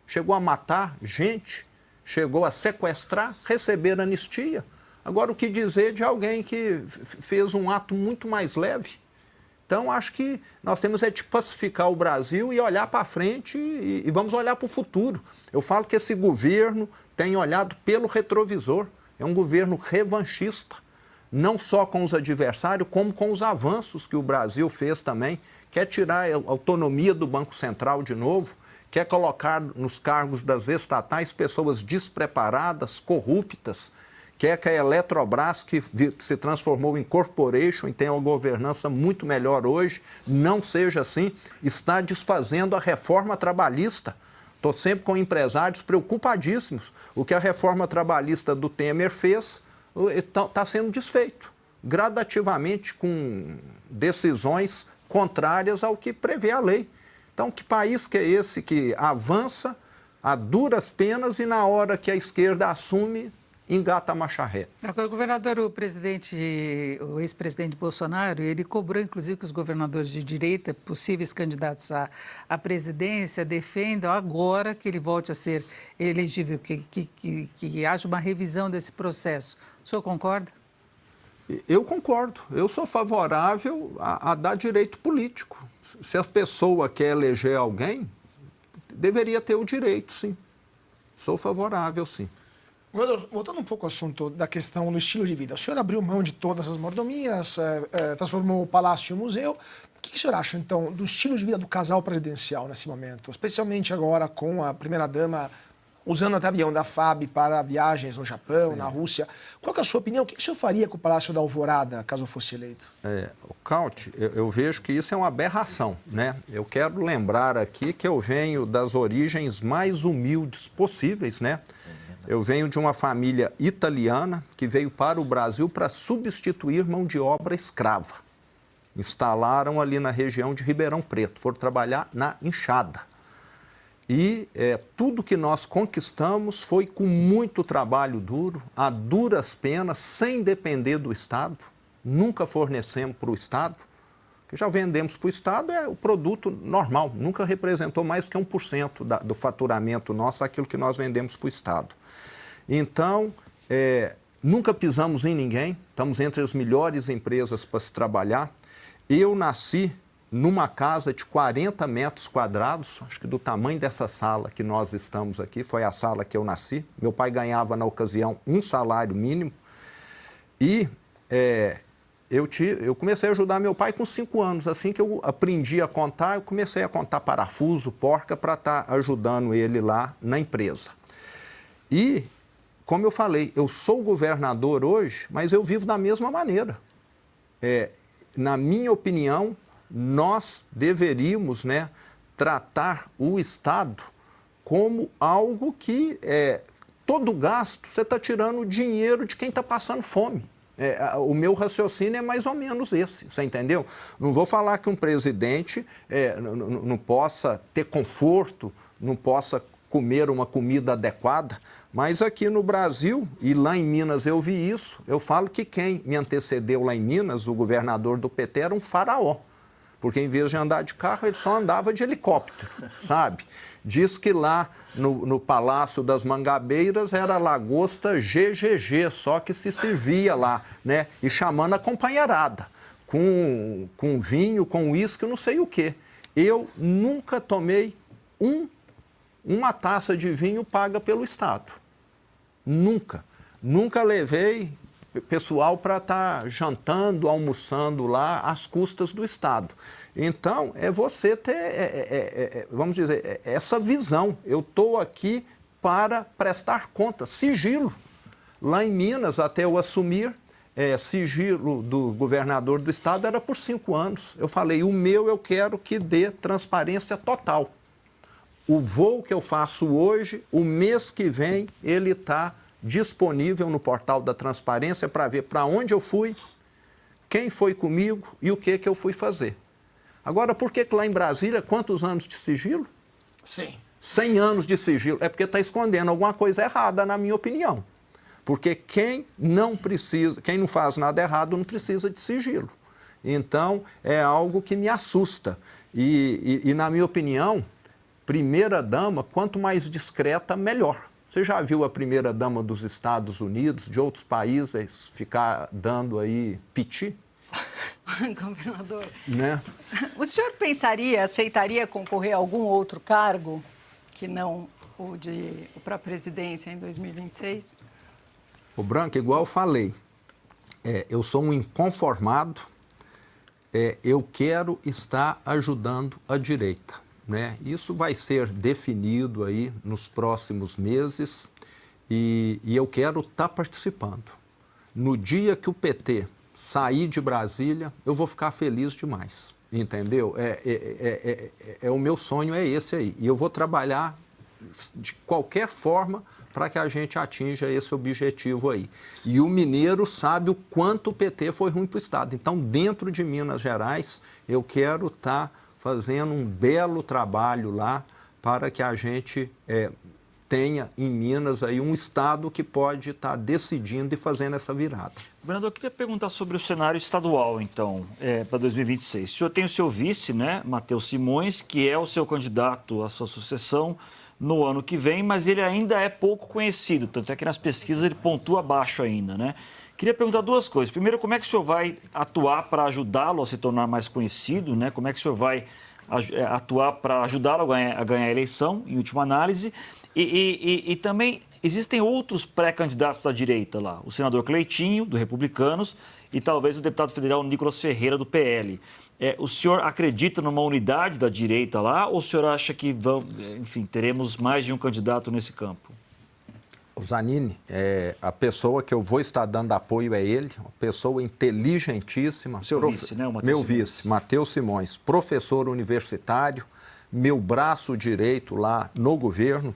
Chegou a matar gente, chegou a sequestrar, receber anistia. Agora, o que dizer de alguém que fez um ato muito mais leve? Então, acho que nós temos de pacificar o Brasil e olhar para frente e vamos olhar para o futuro. Eu falo que esse governo tem olhado pelo retrovisor. É um governo revanchista, não só com os adversários, como com os avanços que o Brasil fez também. Quer tirar a autonomia do Banco Central de novo, quer colocar nos cargos das estatais pessoas despreparadas, corruptas, quer que a Eletrobras, que se transformou em corporation e tem uma governança muito melhor hoje, não seja assim, está desfazendo a reforma trabalhista. Estou sempre com empresários preocupadíssimos. O que a reforma trabalhista do Temer fez está sendo desfeito, gradativamente, com decisões contrárias ao que prevê a lei. Então, que país que é esse que avança a duras penas e na hora que a esquerda assume, engata a marcha ré? Agora, governador, o ex-presidente Bolsonaro, ele cobrou, inclusive, que os governadores de direita, possíveis candidatos à presidência, defendam agora que ele volte a ser elegível, que haja uma revisão desse processo. O senhor concorda? Eu concordo. Eu sou favorável a dar direito político. Se a pessoa quer eleger alguém, deveria ter o direito, sim. Sou favorável, sim. Governador, voltando um pouco ao assunto da questão do estilo de vida. O senhor abriu mão de todas as mordomias, transformou o palácio em um museu. O que o senhor acha, então, do estilo de vida do casal presidencial nesse momento? Especialmente agora com a primeira-dama usando até avião da FAB para viagens no Japão, na Rússia. Qual que é a sua opinião? O que o senhor faria com o Palácio da Alvorada, caso fosse eleito? Count, eu vejo que isso é uma aberração, né? Eu quero lembrar aqui que eu venho das origens mais humildes possíveis, né? Eu venho de uma família italiana que veio para o Brasil para substituir mão de obra escrava. Instalaram ali na região de Ribeirão Preto, foram trabalhar na enxada. E tudo que nós conquistamos foi com muito trabalho duro, a duras penas, sem depender do Estado. Nunca fornecemos para o Estado. O que já vendemos para o Estado é o produto normal, nunca representou mais que 1% do faturamento nosso, aquilo que nós vendemos para o Estado. Então, nunca pisamos em ninguém, estamos entre as melhores empresas para se trabalhar. Eu nasci numa casa de 40 metros quadrados, acho que do tamanho dessa sala que nós estamos aqui, foi a sala que eu nasci. Meu pai ganhava, na ocasião, um salário mínimo. E eu comecei a ajudar meu pai com 5 anos. Assim que eu aprendi a contar, eu comecei a contar parafuso, porca, para estar ajudando ele lá na empresa. E, como eu falei, eu sou governador hoje, mas eu vivo da mesma maneira. Na minha opinião, nós deveríamos, né, tratar o Estado como algo que todo gasto você está tirando o dinheiro de quem está passando fome. O meu raciocínio é mais ou menos esse, você entendeu? Não vou falar que um presidente não possa ter conforto, não possa comer uma comida adequada, mas aqui no Brasil, e lá em Minas eu vi isso, eu falo que quem me antecedeu lá em Minas, o governador do PT, era um faraó. Porque em vez de andar de carro, ele só andava de helicóptero, sabe? Diz que lá no Palácio das Mangabeiras era lagosta GGG, só que se servia lá, né? E chamando a companheirada, com vinho, com uísque, não sei o quê. Eu nunca tomei uma taça de vinho paga pelo Estado. Nunca. Nunca levei pessoal para estar jantando, almoçando lá às custas do Estado. Então, é você ter, vamos dizer, essa visão. Eu estou aqui para prestar conta, sigilo. Lá em Minas, até eu assumir, sigilo do governador do Estado era por 5 anos. Eu falei, o meu eu quero que dê transparência total. O voo que eu faço hoje, o mês que vem, ele está disponível no portal da transparência para ver para onde eu fui, quem foi comigo e o que eu fui fazer. Agora, por que lá em Brasília, quantos anos de sigilo? 100 anos de sigilo. É porque está escondendo alguma coisa errada, na minha opinião. Porque quem não faz nada errado não precisa de sigilo. Então, é algo que me assusta. E na minha opinião, primeira-dama, quanto mais discreta, melhor. Você já viu a primeira-dama dos Estados Unidos, de outros países, ficar dando aí piti? Governador, Né? o senhor aceitaria concorrer a algum outro cargo que não o para a presidência em 2026? O Branco, igual eu falei, eu sou um inconformado, eu quero estar ajudando a direita, né? Isso vai ser definido aí nos próximos meses e eu quero estar participando. No dia que o PT sair de Brasília, eu vou ficar feliz demais, entendeu? O meu sonho é esse aí. E eu vou trabalhar de qualquer forma para que a gente atinja esse objetivo aí. E o mineiro sabe o quanto o PT foi ruim para o Estado. Então, dentro de Minas Gerais, eu quero estar fazendo um belo trabalho lá para que a gente tenha em Minas aí um Estado que pode estar decidindo e fazendo essa virada. Governador, eu queria perguntar sobre o cenário estadual, então, para 2026. O senhor tem o seu vice, né, Matheus Simões, que é o seu candidato à sua sucessão no ano que vem, mas ele ainda é pouco conhecido, tanto é que nas pesquisas ele pontua abaixo ainda, né? Queria perguntar duas coisas. Primeiro, como é que o senhor vai atuar para ajudá-lo a se tornar mais conhecido, né? Como é que o senhor vai atuar para ajudá-lo a ganhar a eleição, em última análise? E também existem outros pré-candidatos da direita lá, o senador Cleitinho, do Republicanos, e talvez o deputado federal Nicolas Ferreira, do PL. O senhor acredita numa unidade da direita lá ou o senhor acha que teremos mais de um candidato nesse campo? O Zanini, a pessoa que eu vou estar dando apoio é ele, uma pessoa inteligentíssima. Seu vice, né? O Matheus meu Simões. Vice, Matheus Simões, professor universitário, meu braço direito lá no governo.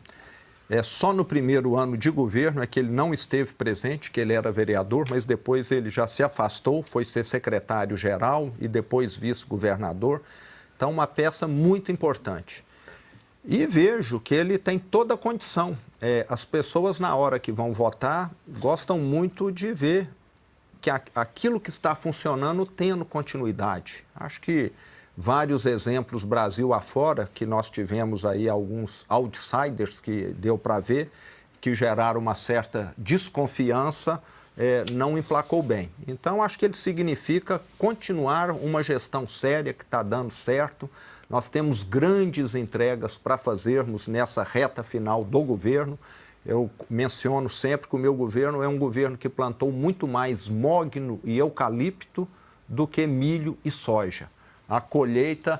Só no primeiro ano de governo é que ele não esteve presente, que ele era vereador, mas depois ele já se afastou, foi ser secretário-geral e depois vice-governador. Então, uma peça muito importante. E vejo que ele tem toda a condição. As pessoas, na hora que vão votar, gostam muito de ver que aquilo que está funcionando tendo continuidade. Acho que vários exemplos Brasil afora, que nós tivemos aí alguns outsiders que deu para ver, que geraram uma certa desconfiança, não emplacou bem. Então, acho que ele significa continuar uma gestão séria que está dando certo. Nós temos grandes entregas para fazermos nessa reta final do governo. Eu menciono sempre que o meu governo é um governo que plantou muito mais mogno e eucalipto do que milho e soja. A colheita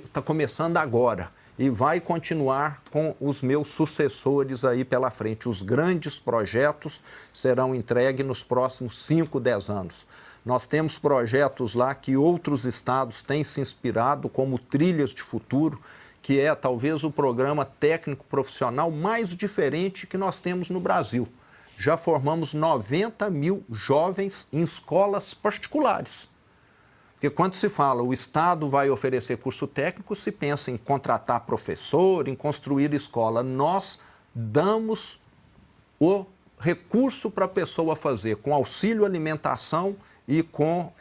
está começando agora e vai continuar com os meus sucessores aí pela frente. Os grandes projetos serão entregues nos próximos 5, 10 anos. Nós temos projetos lá que outros estados têm se inspirado, como Trilhas de Futuro, que é talvez o programa técnico profissional mais diferente que nós temos no Brasil. Já formamos 90 mil jovens em escolas particulares. Porque quando se fala o Estado vai oferecer curso técnico, se pensa em contratar professor, em construir escola. Nós damos o recurso para a pessoa fazer com auxílio alimentação e com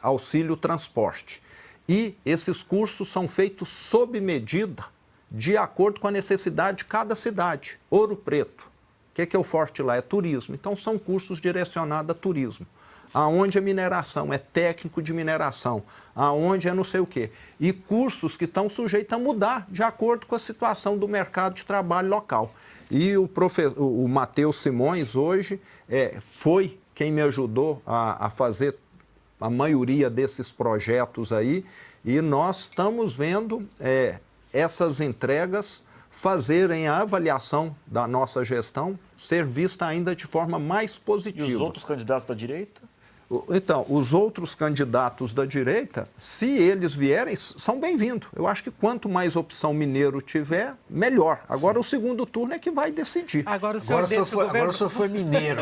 auxílio transporte. E esses cursos são feitos sob medida, de acordo com a necessidade de cada cidade. Ouro Preto, o que é o forte lá? É turismo. Então, são cursos direcionados a turismo. Aonde é mineração, é técnico de mineração, aonde é não sei o quê. E cursos que estão sujeitos a mudar de acordo com a situação do mercado de trabalho local. E o Matheus Simões hoje foi quem me ajudou a fazer a maioria desses projetos aí, e nós estamos vendo essas entregas fazerem a avaliação da nossa gestão ser vista ainda de forma mais positiva. E os outros candidatos da direita? Então, os outros candidatos da direita, se eles vierem, são bem-vindos. Eu acho que quanto mais opção mineiro tiver, melhor. Agora, o segundo turno é que vai decidir. Agora o senhor foi mineiro.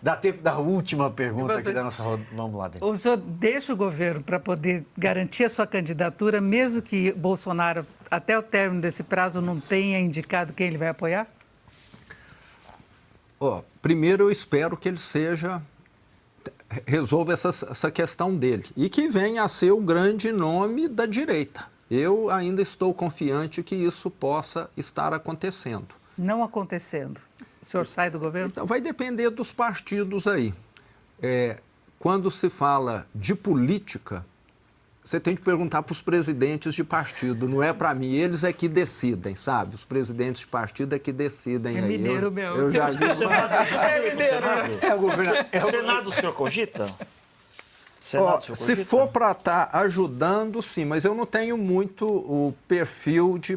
Dá tempo da última pergunta aqui da nossa roda. Vamos lá, Dani. O senhor deixa o governo para poder garantir a sua candidatura, mesmo que Bolsonaro, até o término desse prazo, não tenha indicado quem ele vai apoiar? Primeiro, eu espero que ele resolva essa questão dele e que venha a ser o grande nome da direita. Eu ainda estou confiante que isso possa estar acontecendo. Não acontecendo. O senhor sai do governo? Então, vai depender dos partidos aí. quando se fala de política, você tem que perguntar para os presidentes de partido, não é para mim, eles é que decidem, sabe? Os presidentes de partido é que decidem. É aí. mineiro, meu. Eu já vi. Senado, o senhor cogita? Se for para estar ajudando, sim, mas eu não tenho muito o perfil de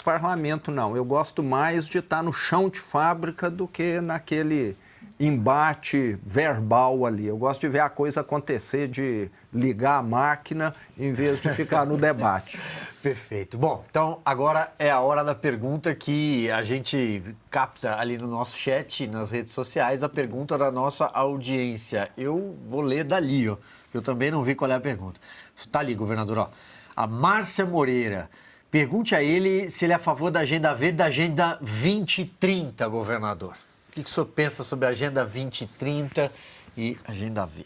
parlamento, não. Eu gosto mais de estar no chão de fábrica do que naquele embate verbal ali. Eu gosto de ver a coisa acontecer, de ligar a máquina em vez de ficar no debate. Perfeito. Bom, então agora é a hora da pergunta que a gente capta ali no nosso chat, nas redes sociais, a pergunta da nossa audiência. Eu vou ler dali, ó, que eu também não vi qual é a pergunta. Está ali, governador, ó. A Márcia Moreira. Pergunte a ele se ele é a favor da Agenda Verde, da Agenda 2030, governador. O que o senhor pensa sobre a Agenda 2030 e Agenda Verde?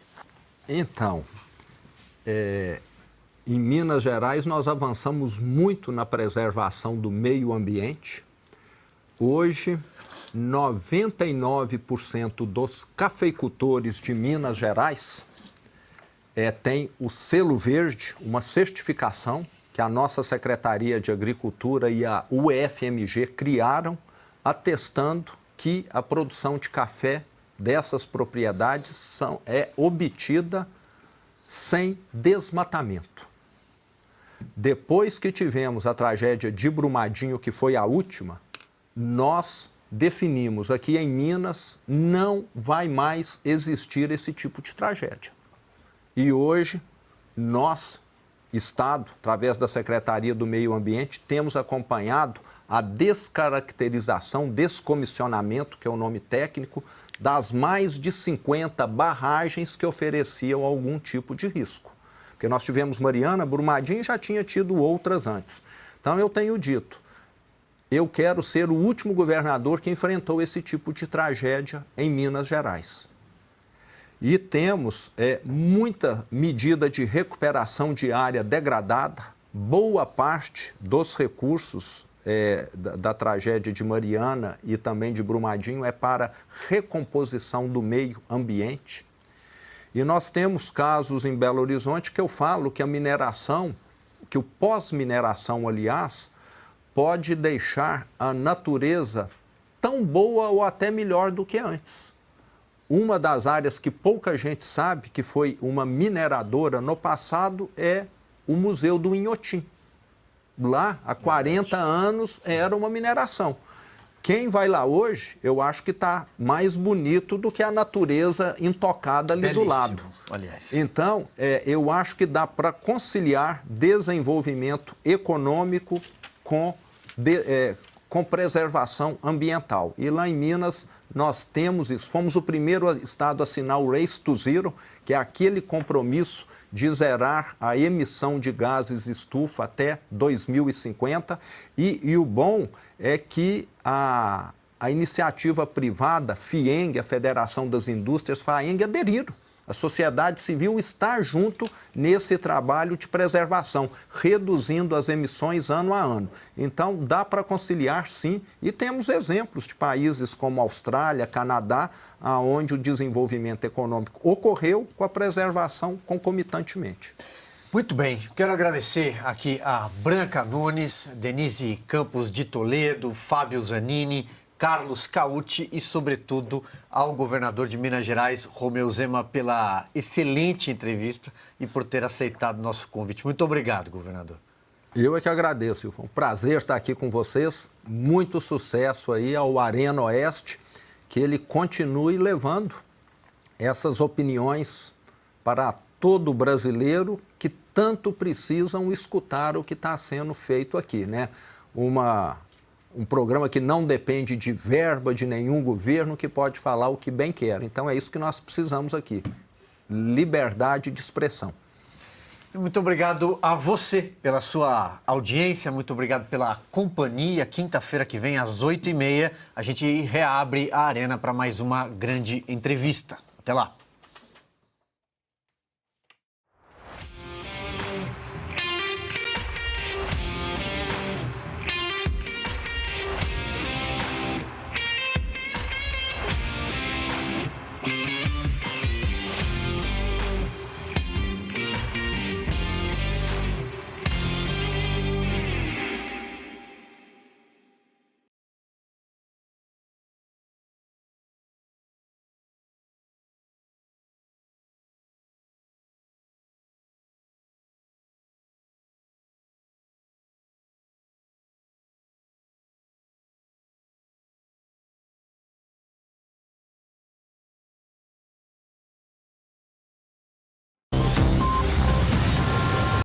Então, em Minas Gerais, nós avançamos muito na preservação do meio ambiente. Hoje, 99% dos cafeicultores de Minas Gerais têm o selo verde, uma certificação que a nossa Secretaria de Agricultura e a UFMG criaram, atestando que a produção de café dessas propriedades é obtida sem desmatamento. Depois que tivemos a tragédia de Brumadinho, que foi a última, nós definimos aqui em Minas, não vai mais existir esse tipo de tragédia. E hoje, nós, Estado, através da Secretaria do Meio Ambiente, temos acompanhado a descaracterização, descomissionamento, que é o nome técnico, das mais de 50 barragens que ofereciam algum tipo de risco. Porque nós tivemos Mariana, Brumadinho e já tinha tido outras antes. Então, eu tenho dito, eu quero ser o último governador que enfrentou esse tipo de tragédia em Minas Gerais. E temos muita medida de recuperação de área degradada, boa parte dos recursos da tragédia de Mariana e também de Brumadinho é para recomposição do meio ambiente. E nós temos casos em Belo Horizonte que eu falo que a mineração, que o pós-mineração, aliás, pode deixar a natureza tão boa ou até melhor do que antes. Uma das áreas que pouca gente sabe que foi uma mineradora no passado é o Museu do Inhotim. Lá, há 40 anos, era uma mineração. Quem vai lá hoje, eu acho que está mais bonito do que a natureza intocada ali Belíssimo, do lado. Aliás. Então, eu acho que dá para conciliar desenvolvimento econômico com preservação ambiental. E lá em Minas, nós temos isso. Fomos o primeiro estado a assinar o Race to Zero, que é aquele compromisso de zerar a emissão de gases estufa até 2050. E o bom é que a iniciativa privada, FIENG, a Federação das Indústrias, FAENG, aderiram. A sociedade civil está junto nesse trabalho de preservação, reduzindo as emissões ano a ano. Então, dá para conciliar, sim, e temos exemplos de países como Austrália, Canadá, onde o desenvolvimento econômico ocorreu com a preservação concomitantemente. Muito bem, quero agradecer aqui a Branca Nunes, Denise Campos de Toledo, Fábio Zanini, Carlos Cauti e, sobretudo, ao governador de Minas Gerais, Romeu Zema, pela excelente entrevista e por ter aceitado o nosso convite. Muito obrigado, governador. Eu é que agradeço, foi um prazer estar aqui com vocês. Muito sucesso aí ao Arena Oeste, que ele continue levando essas opiniões para todo brasileiro que tanto precisam escutar o que está sendo feito aqui, né? Um programa que não depende de verba de nenhum governo, que pode falar o que bem quer. Então, é isso que nós precisamos aqui, liberdade de expressão. Muito obrigado a você pela sua audiência, muito obrigado pela companhia. Quinta-feira que vem, às 8h30, a gente reabre a Arena para mais uma grande entrevista. Até lá.